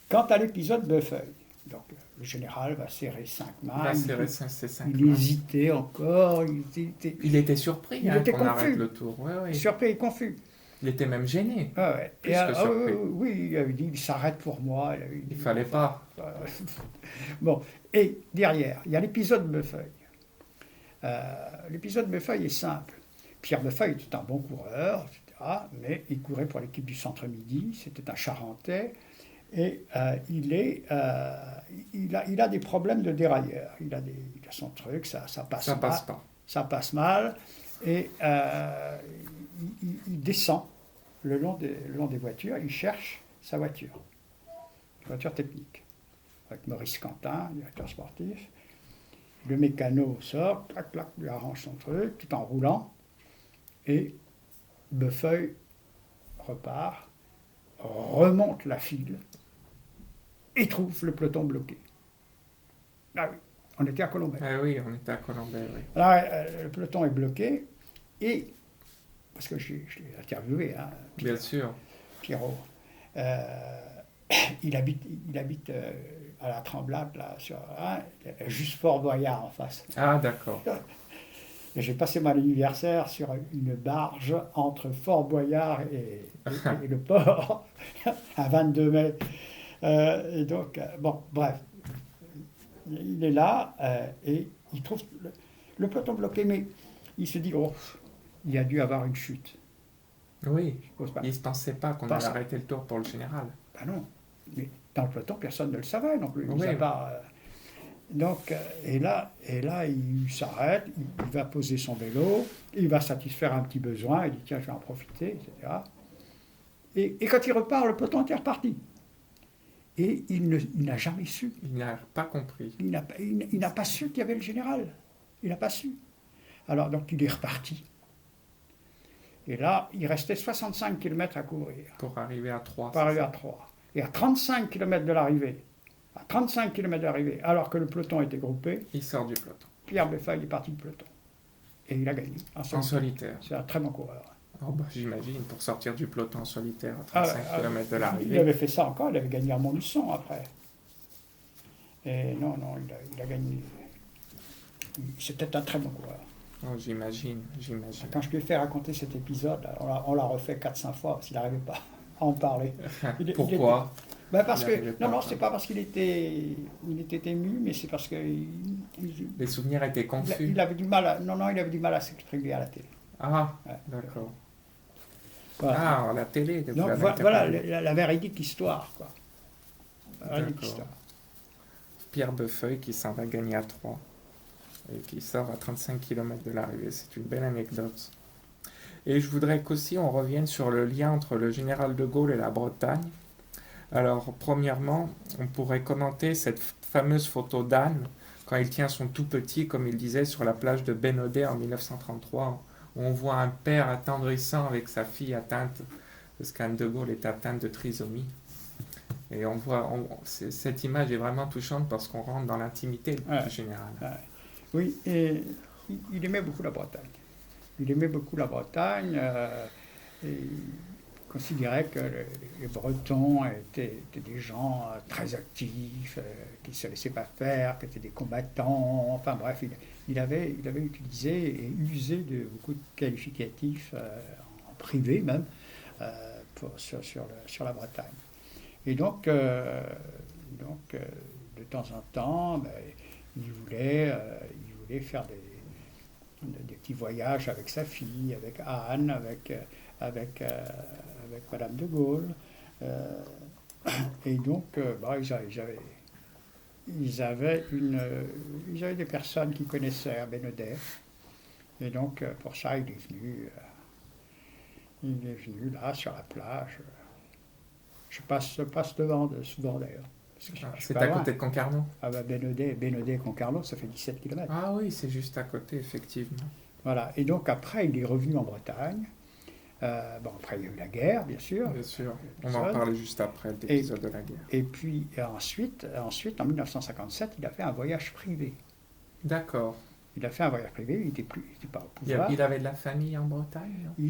Quant à l'épisode Beuffeuille, donc le général va serrer 5 mains. Il va serrer ses 5 Il hésitait encore. Il était surpris Il hein, était qu'on confus. arrête le tour. Ouais. Surpris et confus. Il était même gêné. Ah ouais. Plus que surpris. Oui, il avait dit il s'arrête pour moi. Il fallait pas. Bon, et derrière, il y a l'épisode Beuffeuille. L'épisode Beuffeuille est simple. Pierre Beuffeuille était un bon coureur, etc., mais il courait pour l'équipe du Centre-Midi, c'était un Charentais, et il a des problèmes de dérailleur. Il a son truc, ça passe Ça mal, passe pas. ça passe mal, et il descend le long des voitures, il cherche sa voiture technique, avec Maurice Quentin, directeur sportif. Le mécano sort, clac, clac, lui arrange son truc, tout en roulant, et Beuffeuille repart, remonte la file, et trouve le peloton bloqué. Ah oui, on était à Colombey. Ah oui, on était à Colombey, oui. Alors, le peloton est bloqué, et, parce que je l'ai interviewé, hein, Bien sûr. Pierrot, il habite à la Tremblade, là, juste Fort Boyard en face. Ah, d'accord. Et j'ai passé mon anniversaire sur une barge entre Fort Boyard et le port, à 22 mai. Et donc, bon, bref, il est là et il trouve le peloton bloqué, mais il se dit, oh, il a dû avoir une chute. Oui, J'ose pas. il ne pensait pas qu'on allait arrêter le tour pour le général. Ben non, mais dans le peloton, personne ne le savait non plus. Oui. Donc, et là, il s'arrête, il va poser son vélo, il va satisfaire un petit besoin, il dit tiens, je vais en profiter, etc. Et quand il repart, le peloton était reparti. Et il n'a jamais su. Il n'a pas compris. Il n'a pas su qu'il y avait le général. Il n'a pas su. Alors, donc, il est reparti. Et là, il restait 65 km à couvrir Pour arriver à 3. pour arriver à Troyes. Et à 35 km de l'arrivée, alors que le peloton était groupé, Il sort du peloton. Pierre Beffeuille est parti du peloton. Et il a gagné En solitaire. C'est un très bon coureur. Oh, bah, j'imagine, pour sortir du peloton en solitaire à Ah, 35 km de il l'arrivée. avait fait ça encore, il avait gagné à Montluçon après. Et non, il a gagné. C'était un très bon coureur. Oh, j'imagine. Quand je lui ai fait raconter cet épisode, on l'a refait 4-5 fois parce qu'il n'arrivait pas à en parler. Pourquoi? Parce Il que arrivait pas à c'est pas parce qu'il était ému, mais c'est parce que Les souvenirs étaient confus. il avait du mal à s'exprimer à la télé. Ah, Ouais. d'accord. Voilà. Ah, la télé. vous Donc l'avez voilà interpellé. la véridique histoire, quoi. La véridique D'accord. histoire. Pierre Beffeuille qui s'en va gagner à 3 et qui sort à 35 km de l'arrivée. C'est une belle anecdote. Et je voudrais qu'aussi on revienne sur le lien entre le général de Gaulle et la Bretagne. Alors, premièrement, on pourrait commenter cette fameuse photo d'Anne quand il tient son tout petit, comme il disait, sur la plage de Bénodet en 1933, où on voit un père attendrissant avec sa fille atteinte, parce qu'Anne de Gaulle est atteinte de trisomie. Et on voit, cette image est vraiment touchante parce qu'on rentre dans l'intimité du général. Ouais. Oui, et il aimait beaucoup la Bretagne. Il aimait beaucoup la Bretagne et il considérait que les Bretons étaient des gens très actifs, qui ne se laissaient pas faire, qui étaient des combattants. Enfin bref, il avait utilisé et usé de beaucoup de qualificatifs, en privé même, sur la Bretagne. Et donc, de temps en temps, il voulait faire des petits voyages avec sa fille, avec Anne, avec Madame de Gaulle. Et donc, ils avaient des personnes qui connaissaient à Bénodet. Et donc, pour ça, il est venu là, sur la plage. Je passe devant souvent d'ailleurs. C'est à côté de Concarneau. Ah bah Bénodet et Concarneau, ça fait 17 km. Ah oui, c'est juste à côté, effectivement. Voilà, et donc après, il est revenu en Bretagne. Après, il y a eu la guerre, bien sûr. Bien sûr, on va en parler juste après l'épisode de la guerre. Et puis ensuite, en 1957, il a fait un voyage privé. D'accord. Il a fait un voyage privé, il n'était pas au pouvoir. Il avait de la famille en Bretagne, non?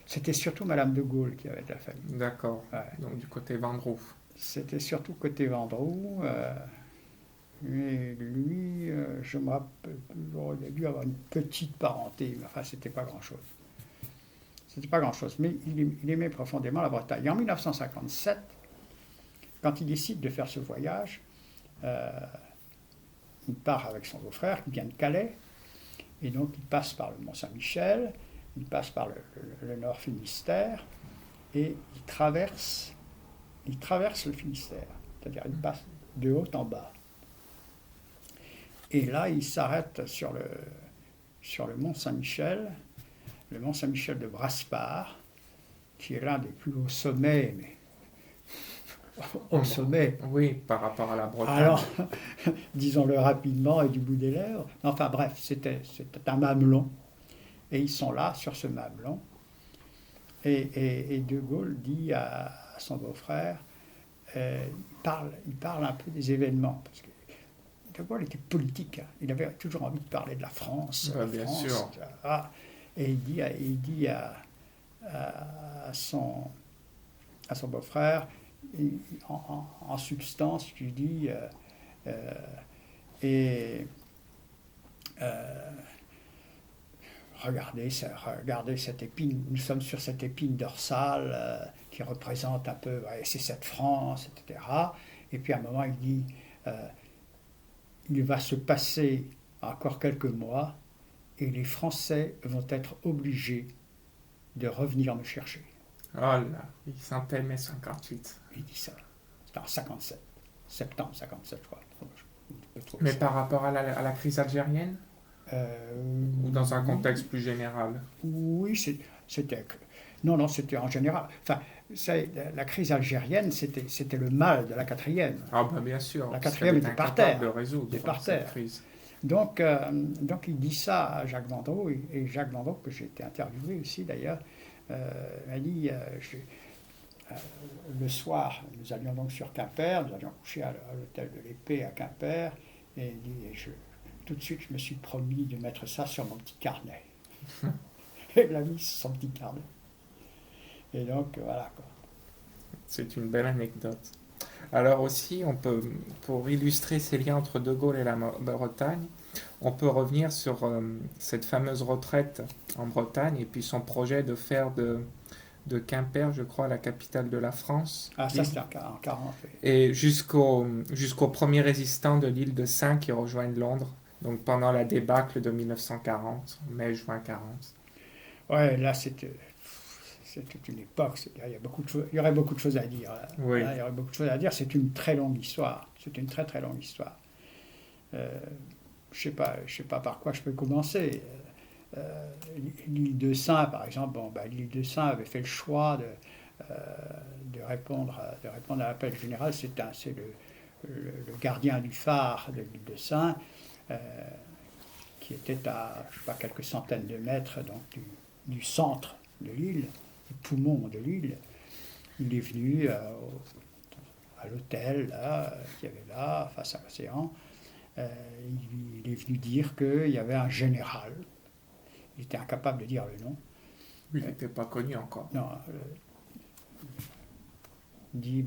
C'était surtout Madame de Gaulle qui avait de la famille. D'accord, Ouais. donc du côté Vendroux. C'était surtout côté Vendroux. Mais lui, je me rappelle toujours, il a dû avoir une petite parenté, mais enfin, c'était pas grand-chose. Mais il aimait profondément la Bretagne. Et en 1957, quand il décide de faire ce voyage, il part avec son beau-frère qui vient de Calais, et donc il passe par le Mont-Saint-Michel, il passe par le Nord Finistère, et il traverse le Finistère, c'est-à-dire il passe de haut en bas. Et là, il s'arrête sur le Mont-Saint-Michel, le Mont-Saint-Michel de Brasparts, qui est l'un des plus hauts sommets, mais au sommet. Oui, par rapport à la Bretagne. Alors, disons-le rapidement et du bout des lèvres. Enfin bref, c'était un mamelon. Et ils sont là, sur ce mamelon. Et De Gaulle dit à son beau-frère, il parle un peu des événements. Parce que De Gaulle était politique. Hein. Il avait toujours envie de parler de la France. Bien sûr. Etc. Et il dit à son beau-frère, en substance, tu dis, regardez cette épine, nous sommes sur cette épine dorsale qui représente un peu, c'est cette France, etc. Et puis à un moment, il dit, il va se passer encore quelques mois et les Français vont être obligés de revenir me chercher. Oh là, il sentait mai 58. Il dit ça. C'était en 57. Septembre 57, je crois. Mais ça. Par rapport à la crise algérienne ou dans un contexte plus général? Oui, c'était... Non, c'était en général. Enfin, la crise algérienne, c'était le mal de la quatrième. Ah ben bien sûr. La quatrième était par terre. De résoudre par terre. Crise. Donc il dit ça à Jacques Vendroux, et Jacques Vendroux, que j'ai été interviewé aussi d'ailleurs, m'a dit, le soir, nous allions donc sur Quimper, nous allions coucher à l'hôtel de l'Épée à Quimper, et il dit, tout de suite je me suis promis de mettre ça sur mon petit carnet. Et il l'a mis sur son petit carnet. Et donc voilà quoi. C'est une belle anecdote. Alors aussi, on peut, pour illustrer ces liens entre De Gaulle et la Bretagne, on peut revenir sur cette fameuse retraite en Bretagne et puis son projet de faire de Quimper, je crois, la capitale de la France. Ah, ça c'était en 40. Et jusqu'aux premiers résistants de l'île de Sein qui rejoignent Londres, donc pendant la débâcle de 1940, mai-juin 40. Ouais, là c'était une époque, il y a beaucoup de choses, il y aurait beaucoup de choses à dire. Oui. Là, il y aurait beaucoup de choses à dire, c'est une très longue histoire, c'est une très très longue histoire. Je sais pas par quoi je peux commencer. L'île de Sein, par exemple, l'île de Sein avait fait le choix de répondre à l'appel général. C'est le gardien du phare de l'île de Sein, qui était à je sais pas, quelques centaines de mètres donc, du centre de l'île, du poumon de l'île. Il est venu à l'hôtel qu'il y avait là, face à l'océan. Il est venu dire qu'il y avait un général. Il était incapable de dire le nom. Il n'était pas connu encore. Non. Il dit,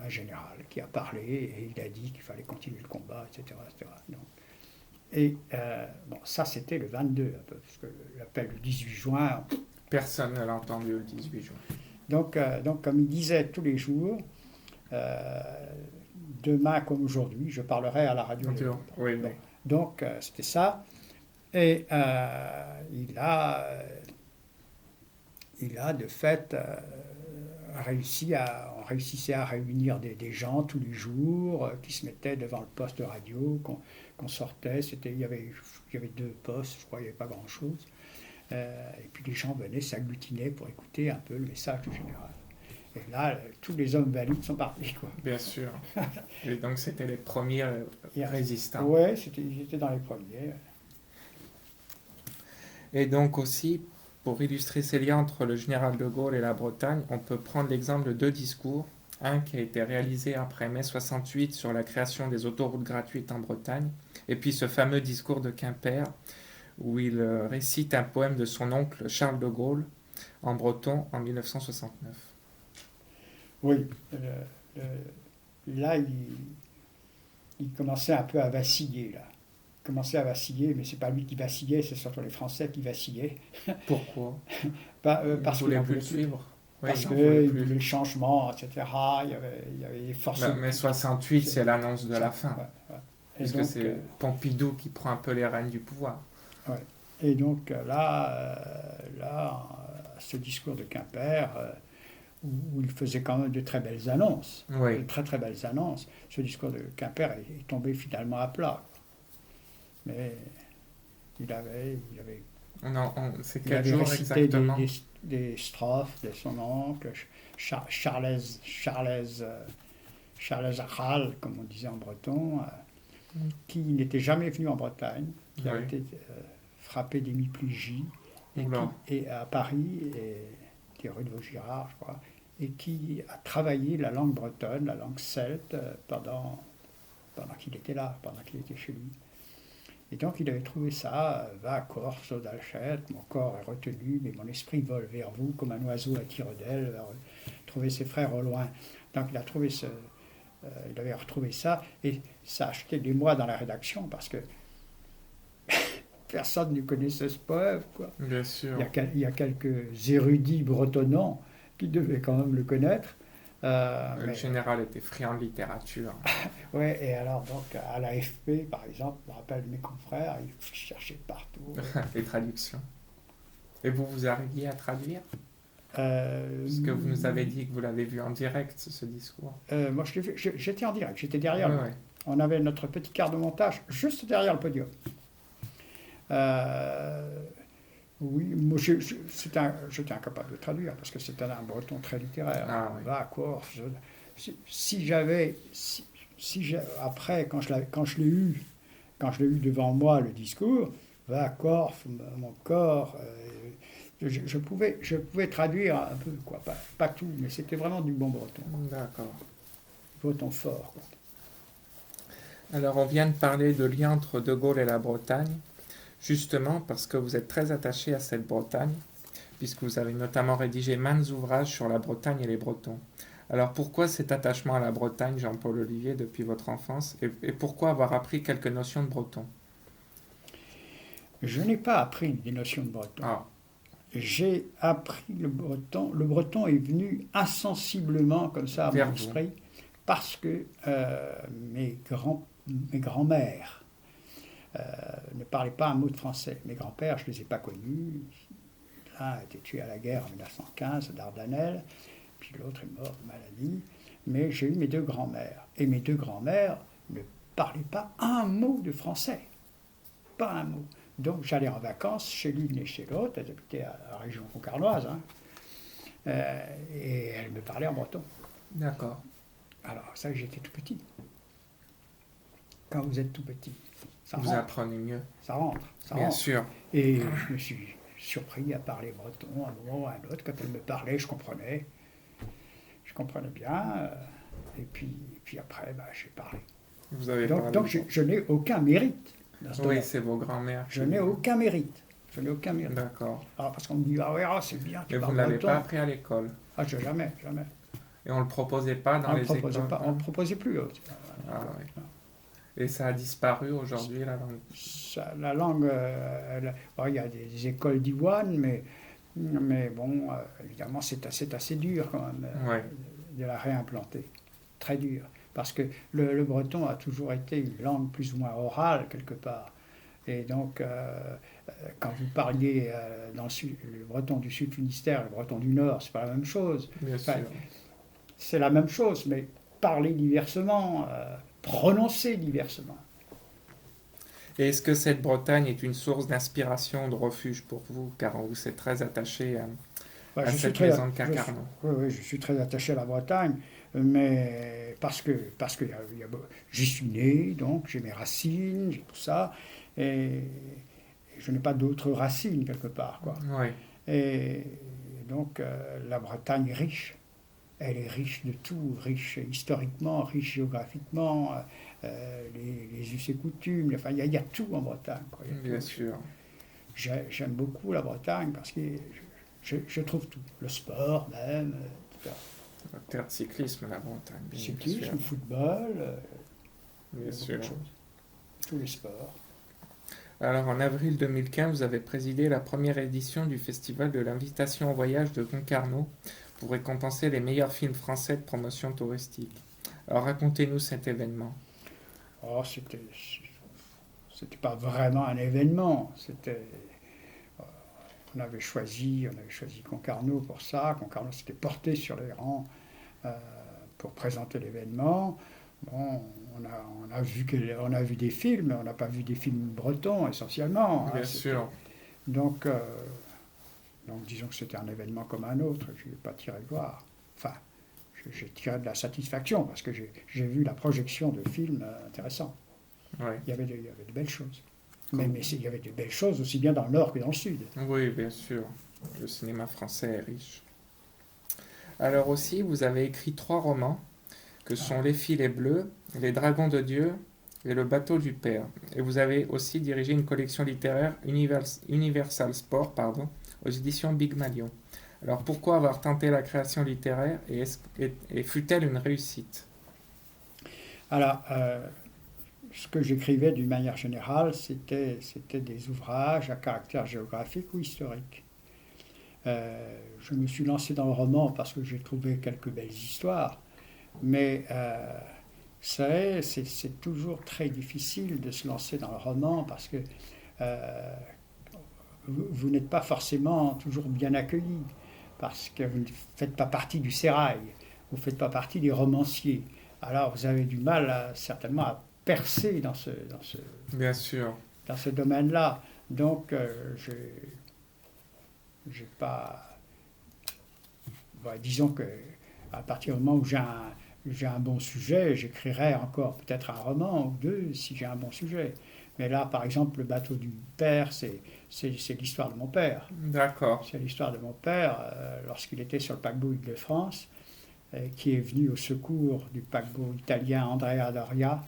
un général qui a parlé et il a dit qu'il fallait continuer le combat, etc. Donc, ça c'était le 22, un peu, parce que l'appel le 18 juin... Personne ne l'a entendu le 18 juin. Donc, comme il disait tous les jours, demain comme aujourd'hui, je parlerai à la radio. Oui, oui. Donc, c'était ça. Et il a de fait on réussissait à réunir des gens tous les jours qui se mettaient devant le poste de radio, qu'on sortait. Il y avait 2 postes, je crois, il n'y avait pas grand-chose. Et puis les gens venaient s'agglutiner pour écouter un peu le message du général. Et là, tous les hommes valides sont partis, quoi. Bien sûr. Et donc c'était les premiers résistants. Oui, ils étaient dans les premiers. Et donc aussi, pour illustrer ces liens entre le général de Gaulle et la Bretagne, on peut prendre l'exemple de 2 discours. Un qui a été réalisé après mai 68 sur la création des autoroutes gratuites en Bretagne, et puis ce fameux discours de Quimper, où il récite un poème de son oncle Charles de Gaulle, en breton, en 1969. Oui, là, il commençait un peu à vaciller, là. Il commençait à vaciller, mais c'est pas lui qui vacillait, c'est surtout les Français qui vacillaient. Pourquoi Parce qu'il ne voulait plus le suivre. Parce qu'il voulait le changement, etc. Il y avait des forces... Mais 68, c'est l'annonce de la fin. Ouais. Parce que c'est Pompidou qui prend un peu les rênes du pouvoir. Ouais. Et donc là, ce discours de Quimper, où il faisait quand même de très belles annonces, de très très belles annonces, ce discours de Quimper est tombé finalement à plat. Mais il avait c'est quel jour exactement des strophes de son oncle, Charles Achal, comme on disait en breton, qui n'était jamais venu en Bretagne, qui avait été frappé d'hémiplégie, et à Paris, qui est rue de Vaugirard, je crois, et qui a travaillé la langue bretonne, la langue celte, pendant qu'il était là, pendant qu'il était chez lui. Et donc il avait trouvé ça, va à Corse, d'Alchette, mon corps est retenu, mais mon esprit vole vers vous comme un oiseau à tire d'aile, trouver ses frères au loin. Donc il avait retrouvé ça, et ça a acheté des mois dans la rédaction, parce que personne ne connaissait ce poème, quoi. Bien sûr. Il y a quelques érudits bretonnants qui devaient quand même le connaître. Le général était friand de littérature. Oui, et alors donc à l'AFP, par exemple, je me rappelle mes confrères, ils cherchaient partout. Les traductions. Et vous arriviez à traduire Parce que vous nous avez dit que vous l'avez vu en direct, ce discours. Moi, j'étais en direct, j'étais derrière lui. Ouais. On avait notre petit quart de montage juste derrière le podium. Oui, moi j'étais incapable de traduire parce que c'était un breton très littéraire. On va à Corse. Après, quand je l'ai eu, quand je l'ai eu devant moi, le discours, va corps, mon corps, je pouvais traduire un peu, quoi. Pas tout, mais c'était vraiment du bon breton. D'accord. Breton fort, quoi. Alors, on vient de parler de lien entre De Gaulle et la Bretagne, justement parce que vous êtes très attaché à cette Bretagne, puisque vous avez notamment rédigé maints ouvrages sur la Bretagne et les Bretons. Alors, pourquoi cet attachement à la Bretagne, Jean-Paul Olivier, depuis votre enfance, et pourquoi avoir appris quelques notions de breton? Je n'ai pas appris des notions de breton. Ah, J'ai appris le breton. Le breton est venu insensiblement comme ça à vers mon vous. esprit parce que mes grands-mères ne parlaient pas un mot de français. Mes grands-pères, je ne les ai pas connus. L'un a été tué à la guerre en 1915 à Dardanelles, puis l'autre est mort de maladie. Mais j'ai eu mes deux grands-mères. Et mes deux grands-mères ne parlaient pas un mot de français. Pas un mot. Donc j'allais en vacances chez l'une et chez l'autre. Elles habitaient à la région concarnoise. Et elles me parlaient en breton. D'accord. Alors ça, j'étais tout petit. Quand vous êtes tout petit, ça Vous rentre. apprenez mieux. Ça rentre. Ça Bien rentre. sûr. Et je me suis surpris à parler breton à un moment ou à un autre. Quand elle me parlait, je comprenais. Je comprenais bien. Et puis après, j'ai parlé. Vous avez Donc, parlé. donc je n'ai aucun mérite dans ce Oui, domaine. c'est vos grands-mères. Je n'ai aucun mérite. Je n'ai aucun mérite. D'accord. Alors, parce qu'on me dit, ah ouais, c'est bien, tu Mais vous parles ne l'avez breton. pas appris à l'école. Ah, jamais. Et on ne le proposait pas dans On ne les le proposait écoles. pas, on ne le proposait plus. Ah, oui. Et ça a disparu aujourd'hui, la langue. La langue, il y a des écoles d'Iwan, mais bon, évidemment, c'est assez dur quand même Ouais. de la réimplanter. Très dur. Parce que le breton a toujours été une langue plus ou moins orale, quelque part. Et donc, quand vous parliez dans le breton du Sud Finistère, le breton du Nord, c'est pas la même chose. Bien Enfin, sûr. c'est la même chose, mais parler diversement, prononcer diversement. Et est-ce que cette Bretagne est une source d'inspiration, de refuge pour vous, car vous êtes très attaché Bah, à je suis cette très, maison de je, Concarneau? oui, je suis très attaché à la Bretagne, mais parce que j'y suis né, donc j'ai mes racines, j'ai tout ça, et je n'ai pas d'autres racines quelque part, quoi. Oui, Et donc la Bretagne est riche. Elle est riche de tout, riche historiquement, riche géographiquement, les us et coutumes, enfin, il y a tout en Bretagne, quoi. Il y a bien tout. sûr. J'aime beaucoup la Bretagne parce que je trouve tout. Le sport même, etc. La terre de cyclisme, la Bretagne, bien Cyclisme, sûr. football, Bien beaucoup sûr. de choses. Tous les sports. Alors, en avril 2015, vous avez présidé la première édition du Festival de l'invitation au voyage de Concarneau pour récompenser les meilleurs films français de promotion touristique. Alors, racontez-nous cet événement. Oh, c'était pas vraiment un événement. On avait choisi Concarneau pour ça. Concarneau s'était porté sur les rangs pour présenter l'événement. Bon, on a vu des films, on n'a pas vu des films bretons essentiellement. Bien sûr. Donc disons que c'était un événement comme un autre, je n'ai pas tiré gloire. Enfin, j'ai tiré de la satisfaction parce que j'ai vu la projection de films intéressants. Ouais. Il y avait de belles choses. Mais il y avait de belles choses aussi bien dans le nord que dans le sud. Oui, bien sûr. Le cinéma français est riche. Alors aussi, vous avez écrit 3 romans, que sont Les filets bleus, Les dragons de Dieu et Le bateau du Père. Et vous avez aussi dirigé une collection littéraire Universal Sport, aux éditions Big Malion. Alors pourquoi avoir tenté la création littéraire et fut-elle une réussite? Alors, ce que j'écrivais d'une manière générale, c'était des ouvrages à caractère géographique ou historique. Je me suis lancé dans le roman parce que j'ai trouvé quelques belles histoires, mais c'est toujours très difficile de se lancer dans le roman parce que vous n'êtes pas forcément toujours bien accueilli, parce que vous ne faites pas partie du sérail, vous ne faites pas partie des romanciers. Alors vous avez du mal certainement à percer dans Bien sûr. ce domaine-là. Donc j'ai pas... Bon, disons que à partir du moment où j'ai un bon sujet, j'écrirai encore peut-être un roman ou deux si j'ai un bon sujet. Mais là, par exemple, le bateau du père, c'est l'histoire de mon père. D'accord. C'est l'histoire de mon père lorsqu'il était sur le paquebot Île-de-France, qui est venu au secours du paquebot italien Andrea Doria,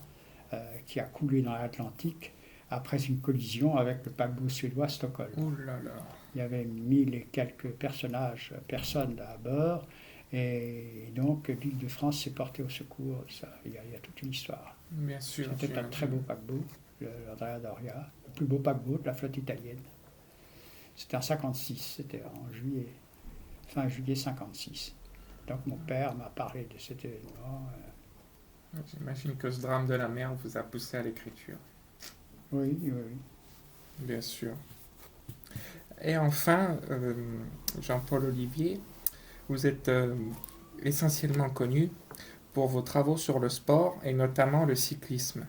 qui a coulé dans l'Atlantique après une collision avec le paquebot suédois Stockholm. Ouh là là. Il y avait 1000 et quelques personnes à bord, et donc l'île de France s'est portée au secours. Il y a toute une histoire. Bien sûr. C'était un très beau paquebot, l'Andrea Doria, le plus beau paquebot de la flotte italienne. C'était en 56, c'était fin juillet 56. Donc mon père m'a parlé de cet événement. J'imagine que ce drame de la mer vous a poussé à l'écriture. Oui. Bien sûr. Et enfin, Jean-Paul Olivier, vous êtes essentiellement connu pour vos travaux sur le sport et notamment le cyclisme.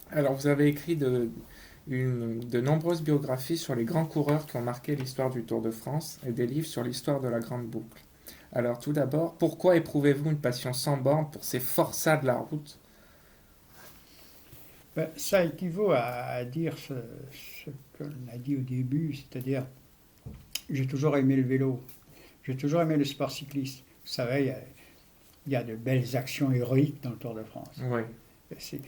Alors, vous avez écrit de nombreuses biographies sur les grands coureurs qui ont marqué l'histoire du Tour de France et des livres sur l'histoire de la Grande Boucle. Alors, tout d'abord, pourquoi éprouvez-vous une passion sans borne pour ces forçats de la route? Ça équivaut à dire ce qu'on a dit au début, c'est-à-dire j'ai toujours aimé le vélo, j'ai toujours aimé le sport cycliste. Vous savez, il y a de belles actions héroïques dans le Tour de France. Oui,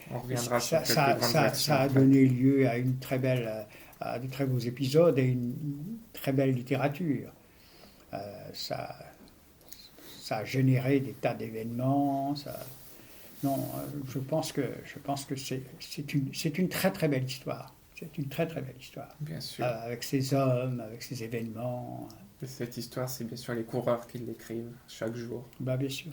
on reviendra sur quelques grandes actions. Ça a donné lieu à à de très beaux épisodes et une très belle littérature. Ça a généré des tas d'événements. Non, je pense que c'est une très très belle histoire. C'est une très très belle histoire. Bien sûr. Avec ces hommes, avec ces événements. Et cette histoire, c'est bien sûr les coureurs qui l'écrivent chaque jour. Bien sûr.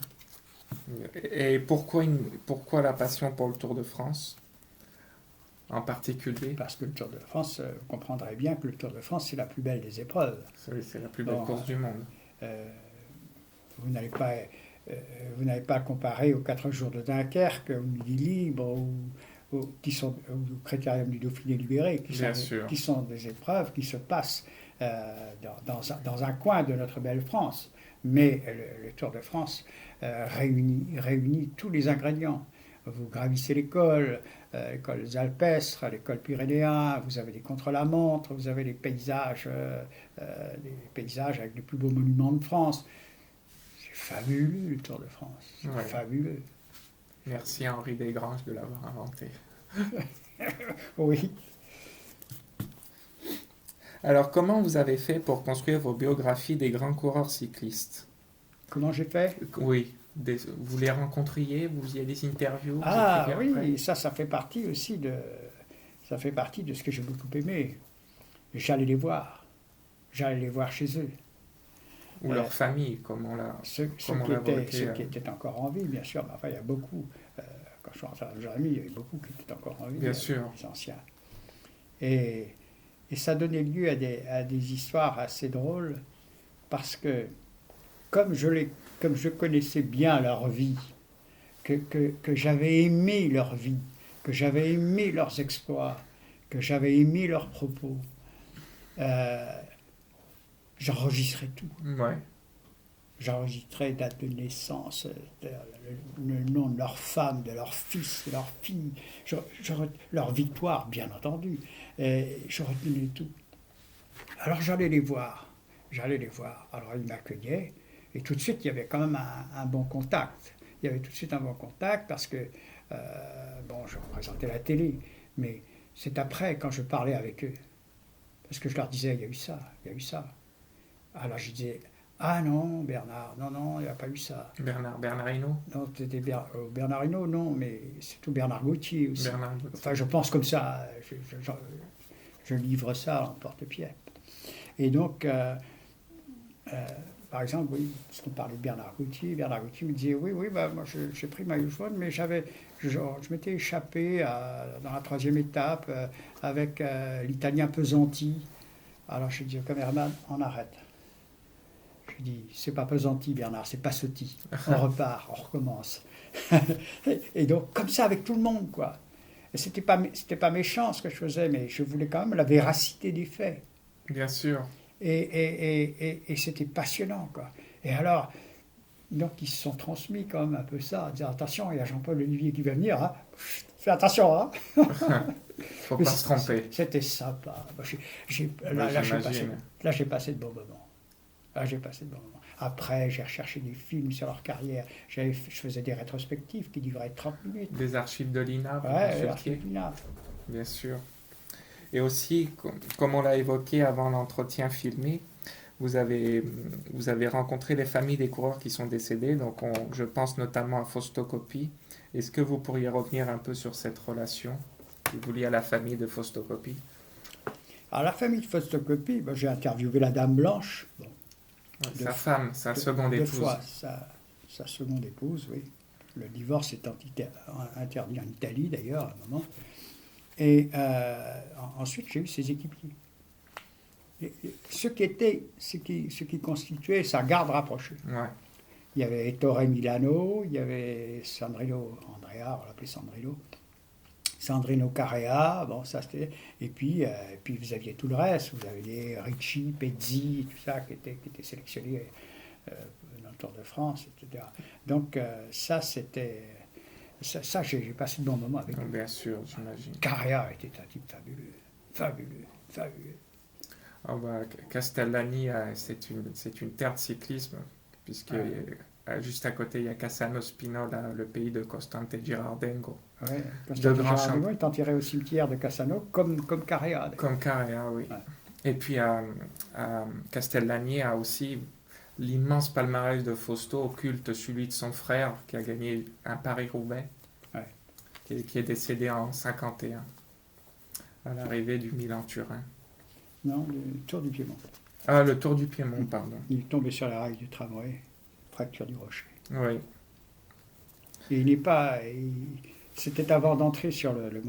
Et pourquoi la passion pour le Tour de France en particulier? Parce que le Tour de France, vous comprendrez bien que le Tour de France, c'est la plus belle des épreuves. C'est la plus belle course du monde. Vous n'allez pas à comparer aux 4 jours de Dunkerque, au Midi Libre, ou au Critérium du Dauphiné libéré, qui sont des épreuves qui se passent dans un coin de notre belle France. Mais le Tour de France réunit tous les ingrédients. Vous gravissez l'école alpestre, l'école pyrénéen, vous avez des contre-la-montre, vous avez les paysages avec les plus beaux monuments de France. C'est fabuleux le Tour de France, c'est fabuleux. Merci à Henri Desgranges de l'avoir inventé. Oui. Alors, comment vous avez fait pour construire vos biographies des grands coureurs cyclistes? Comment j'ai fait? Oui, vous les rencontriez, vous faisiez des interviews? Ah oui, ça fait partie aussi ça fait partie de ce que j'ai beaucoup aimé. J'allais les voir chez eux. Ou leur famille, comme on l'a ceux qui étaient encore en vie, bien sûr. Mais enfin, il y a beaucoup, quand je suis rentré dans Jérémie, il y avait beaucoup qui étaient encore en vie, bien sûr. Les anciens. Et ça donnait lieu à des histoires assez drôles, parce que comme je connaissais bien leur vie, que j'avais aimé leur vie, que j'avais aimé leurs exploits, que j'avais aimé leurs propos, j'enregistrais tout. Ouais. J'enregistrais date de naissance, le nom de leur femme, de leur fils, de leur fille, leur victoire, bien entendu. Et je retenais tout. Alors j'allais les voir. Alors ils m'accueillaient. Et tout de suite, il y avait quand même un bon contact. Il y avait tout de suite un bon contact parce que, je représentais la télé. Mais c'est après, quand je parlais avec eux. Parce que je leur disais, il y a eu ça. Alors je disais, ah non, Bernard, non, il n'y a pas eu ça. Bernard Hinault? Non, c'était Bernard Hinault, non, mais c'est tout Bernard Gauthier aussi. Gauthier. Enfin, je pense comme ça, je livre ça en porte-pièce. Et donc, par exemple, oui, parce qu'on parlait de Bernard Gauthier me disait, oui, moi j'ai pris maillot jaune, mais je m'étais échappé dans la 3e étape avec l'Italien Pesanti. Alors je dis au caméraman, on arrête. Je dis, c'est pas Pesanti, Bernard, c'est Passotti. On repart, on recommence. Et donc, comme ça, avec tout le monde, quoi. Et c'était pas méchant ce que je faisais, mais je voulais quand même la véracité des faits. Bien sûr. Et c'était passionnant, quoi. Et alors, donc, ils se sont transmis quand même un peu ça, à dire, attention, il y a Jean-Paul Olivier qui va venir, hein. fais attention, hein. Faut pas se tromper. C'était sympa. Moi, Ouais, passé, j'imagine. là, j'ai passé de bons moments. Là, j'ai passé de bons moments. Après, j'ai recherché des films sur leur carrière. Je faisais des rétrospectives qui duraient 30 minutes. Des archives de l'INA, vous Ouais, consultiez, Argentina. bien sûr. Et aussi, comme on l'a évoqué avant l'entretien filmé, vous avez, vous avez rencontré les familles des coureurs qui sont décédés, donc je pense notamment à Fausto Coppi. Est-ce que vous pourriez revenir un peu sur cette relation qui vous lie à la famille de Fausto Coppi? Alors, la famille de Fausto-Coppi, ben, j'ai interviewé la Dame Blanche. Bon, Ouais, deux, sa femme, sa seconde deux épouse. fois sa seconde épouse, oui. Le divorce est interdit en Italie, d'ailleurs, à un moment. Et ensuite, j'ai eu ses équipiers. Ce qui constituait sa garde rapprochée. Ouais, Il y avait Ettore Milano, il y avait Sandrino Andrea, on l'appelait Sandrino, Sandrino Carrea, bon, ça c'était. Et puis vous aviez tout le reste, vous aviez Ricci, Pezzi, tout ça qui était sélectionné dans le Tour de France, etc. Donc ça c'était. Ça j'ai passé de bons moments avec lui. bien sûr, j'imagine. Carrea était un type fabuleux, fabuleux, fabuleux. Ah bah, Castellani, c'est une terre de cyclisme, puisque juste à côté, il y a Cassano Spinola, le pays de Costante Girardengo. Ouais, De grands Girardino est enterré au cimetière de Cassano comme Carrea. D'ailleurs. Comme Carrea, oui. Ouais. Et puis à Castellani a aussi l'immense palmarès de Fausto occulte celui de son frère qui a gagné un Paris-Roubaix, Ouais. qui est décédé en 51 à l'arrivée du Milan-Turin. Non, le Tour du Piémont. Ah, le Tour du Piémont, pardon. Il est tombé sur les rails du tramway, fracture du rocher. Oui, Et il n'est pas. C'était avant d'entrer sur le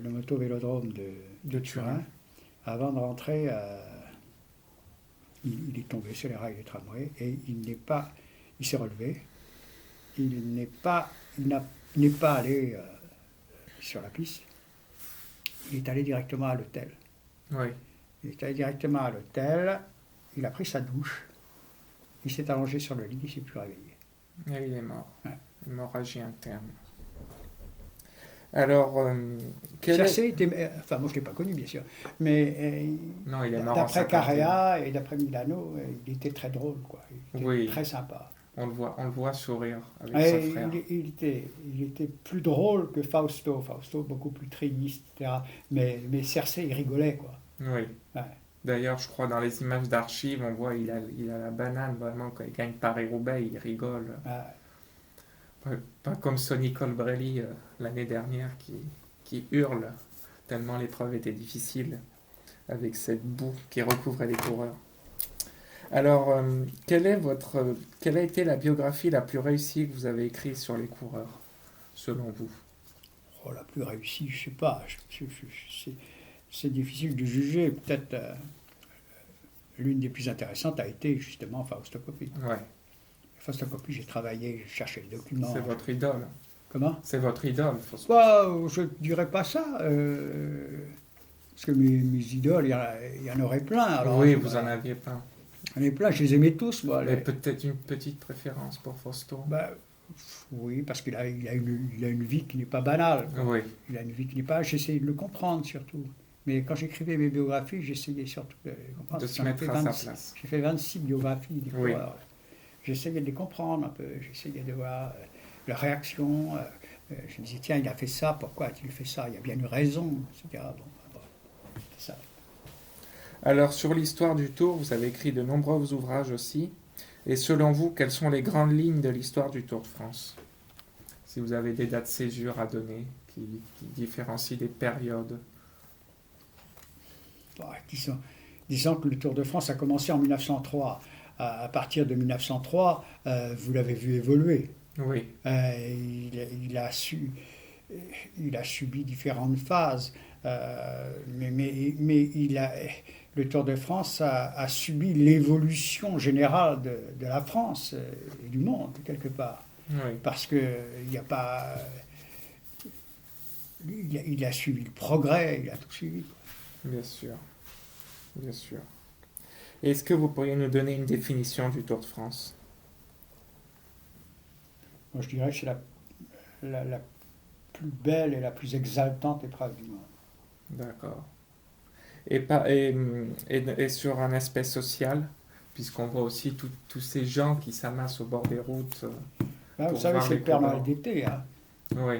moto-vélodrome de Turin. Avant de rentrer, il est tombé sur les rails du tramway et il s'est relevé. Il n'est pas allé sur la piste. Il est allé directement à l'hôtel. oui. Il est allé directement à l'hôtel. Il a pris sa douche. Il s'est allongé sur le lit. Il ne s'est plus réveillé. Et il est mort. Ouais. Hémorragie interne. Alors, Cersei était. Enfin, moi, je ne l'ai pas connu, bien sûr. Mais Non, il est mort en d'après 51. Carrea et d'après Milano, il était très drôle, quoi. Il était Oui. très sympa. On le voit sourire avec Et son frère. il était plus drôle que Fausto. Fausto, beaucoup plus triste, etc. Mais Cersei, il rigolait, quoi. Oui. Ouais. D'ailleurs, je crois dans les images d'archives, on voit il a la banane vraiment quand il gagne Paris-Roubaix, il rigole. Pas comme Sonny Colbrelli l'année dernière qui hurle tellement l'épreuve était difficile avec cette boue qui recouvrait les coureurs. Alors, quelle a été la biographie la plus réussie que vous avez écrite sur les coureurs, selon vous? Oh, la plus réussie, je ne sais pas. C'est difficile de juger. Peut-être l'une des plus intéressantes a été justement Fausto Coppi. Ouais, Fausto Coppi, j'ai travaillé, j'ai cherché les documents. c'est votre idole. Comment? C'est votre idole, Fausto. Bah, je ne dirais pas ça. Parce que mes idoles, il y en aurait plein. Alors, Oui, vous en aviez pas. Il y en a plein, je les aimais tous. Moi, Mais peut-être une petite préférence pour Fausto. Bah, oui, parce qu'il a une vie qui n'est pas banale. Quoi. Oui, Il a une vie qui n'est pas. J'essayais de le comprendre surtout. Mais quand j'écrivais mes biographies, j'essayais surtout de les comprendre. de se mettre à sa place. J'ai fait 26 biographies des Oui. coureurs. J'essayais de les comprendre un peu. J'essayais de voir leur réaction. Je me disais, tiens, il a fait ça, pourquoi a-t-il fait ça? Il y a bien une raison, etc. Bon, c'est ça. Alors, sur l'histoire du Tour, vous avez écrit de nombreux ouvrages aussi. Et selon vous, quelles sont les grandes lignes de l'histoire du Tour de France? Si vous avez des dates de césure à donner qui différencient des périodes. Bon, disons que le Tour de France a commencé en 1903. À partir de 1903, vous l'avez vu évoluer. Oui, Il a subi différentes phases, mais le Tour de France a subi l'évolution générale de la France et du monde, quelque part. oui, Parce que il a pas. Il a suivi le progrès, il a tout suivi. bien sûr. Bien sûr. Est-ce que vous pourriez nous donner une définition du Tour de France? Moi, je dirais que c'est la plus belle et la plus exaltante épreuve du monde. D'accord. Et sur un aspect social, puisqu'on voit aussi tous ces gens qui s'amassent au bord des routes Ben, vous pour savez, voir c'est les le Père Noël coureurs. d'été, hein. Oui,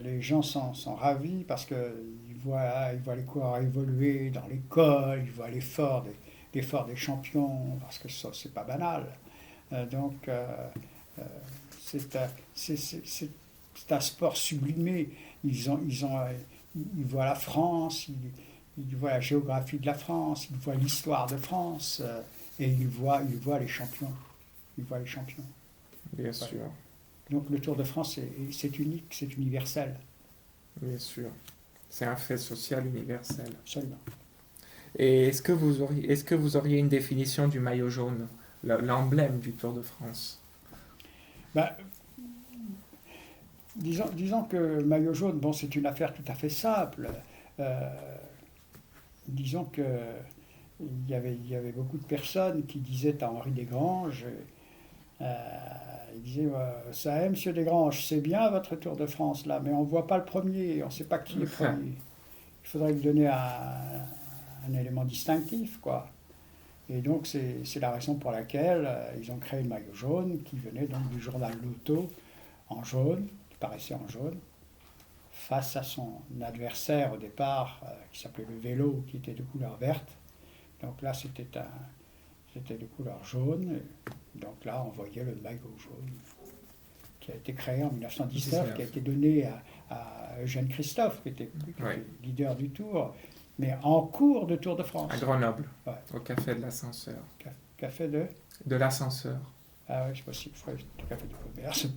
Les gens sont ravis parce qu'ils voient les coureurs évoluer dans l'école, ils voient l'effort des champions, parce que ça, c'est pas banal. Donc, euh, c'est un, c'est un sport sublimé. Ils voient la France, ils voient la géographie de la France, ils voient l'histoire de France, et ils voient les champions. Ils voient les champions. bien Ouais. sûr, Donc le Tour de France, c'est unique, c'est universel, bien sûr. C'est un fait social universel. absolument. Et est-ce que vous auriez une définition du maillot jaune, l'emblème du Tour de France? Ben, disons que le maillot jaune, bon, c'est une affaire tout à fait simple. Euh, disons que il y avait beaucoup de personnes qui disaient à Henri Desgranges, ils disaient, ça est, monsieur Desgranges, c'est bien votre Tour de France là, mais on ne voit pas le premier, on ne sait pas qui est premier. Il faudrait lui donner un élément distinctif, quoi. Et donc c'est la raison pour laquelle ils ont créé le maillot jaune, qui venait donc du journal L'Auto, en jaune, qui paraissait en jaune, face à son adversaire au départ, qui s'appelait le vélo, qui était de couleur verte. Donc là, c'était de couleur jaune. Donc là, on voyait le maillot jaune, qui a été créé en 1919, qui a été donné à Eugène Christophe, qui était Ouais. leader du Tour, mais en cours de Tour de France. À Grenoble, Ouais. au café de l'ascenseur. Café de... De l'ascenseur. Ah oui, c'est possible, du café du commerce.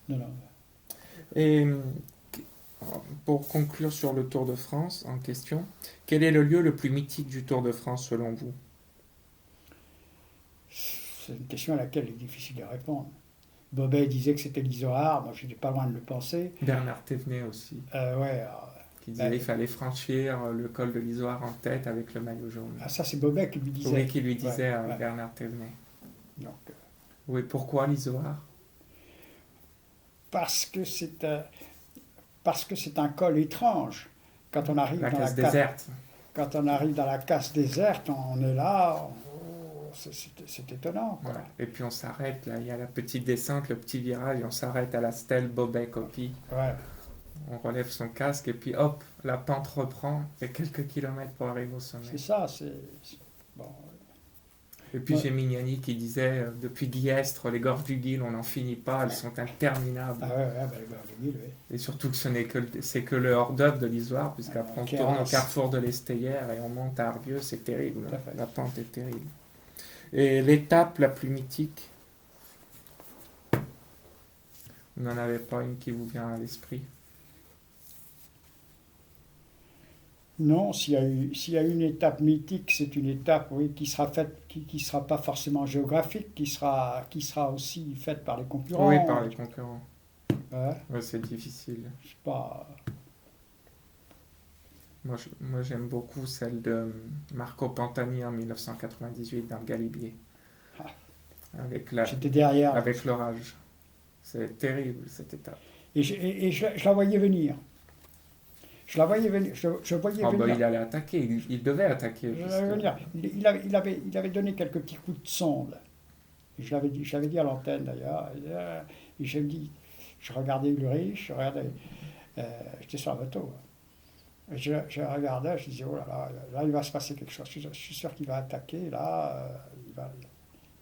Non, non. Et pour conclure sur le Tour de France en question, quel est le lieu le plus mythique du Tour de France selon vous? C'est une question à laquelle il est difficile de répondre. Bobet disait que c'était l'Isoard, moi je n'étais pas loin de le penser. Bernard Thévenet aussi, Ouais, qui disait qu'il fallait franchir le col de l'Isoire en tête avec le maillot jaune. ça c'est Bobet qui lui disait. Oui, qui lui disait à Ouais. Bernard Thévenet. Donc, Oui, pourquoi l'Isoire? parce que c'est un col étrange. Quand on arrive La dans casse la déserte. quand on arrive dans la casse déserte, on est là, c'est étonnant, quoi. Voilà. Et puis on s'arrête, là, il y a la petite descente, le petit virage, et on s'arrête à la stèle Bobet Copie. Ouais. On relève son casque, et puis hop, la pente reprend, et quelques kilomètres pour arriver au sommet. C'est ça, bon. Et puis Ouais. j'ai Mignani qui disait, depuis Guillestre, les gorges du Guil, on n'en finit pas, elles sont interminables. Ah ouais, bah, le Gorgui, oui. Et surtout que c'est que le hors-d'œuvre de l'Isoire, puisqu'après on Qui tourne au avance. carrefour de l'Esteillère et on monte à Arvieux, c'est terrible, Tout à fait. la pente est terrible. Et l'étape la plus mythique, vous n'en avez pas une qui vous vient à l'esprit? Non, s'il y a une étape mythique, c'est une étape, oui, qui sera faite, qui sera pas forcément géographique, qui sera aussi faite par les concurrents. Oui, par les concurrents. Ouais, Ouais, c'est difficile. je sais pas. Moi, j'aime beaucoup celle de Marco Pantani en 1998 dans le Galibier. Ah. Avec J'étais derrière. avec l'orage. C'est terrible cette étape. Et je la voyais venir. Je la voyais venir. Je voyais Oh, venir. il allait attaquer, il devait attaquer. Je la voyais venir. Il avait donné quelques petits coups de sonde. Et j'avais dit à l'antenne d'ailleurs. Et j'ai dit, je regardais Ulrich, j'étais sur la moto. Et je regardais, je disais, oh là, il va se passer quelque chose. Je suis sûr qu'il va attaquer, là,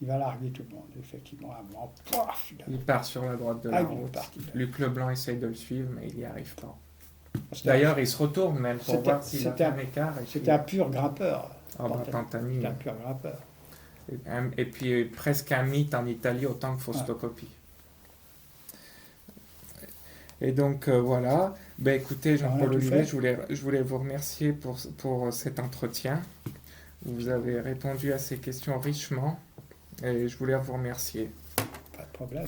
il va larguer tout le monde. Effectivement, à un moment, paf, Il part sur la droite de la il est route. parti. Luc Leblanc essaye de le suivre, mais il n'y arrive pas. C'était- D'ailleurs, il se retourne même pour C'était- voir s'il a c'était fait un- un écart. C'était un pur grimpeur. Ah, bah, Pantani. C'était un pur grimpeur. Et puis presque un mythe en Italie autant que Fausto-Coppi. Et donc voilà. Ben, écoutez, Jean-Paul On a tout Olivier, fait. je voulais vous remercier pour cet entretien. Vous avez répondu à ces questions richement et je voulais vous remercier. Pas de problème.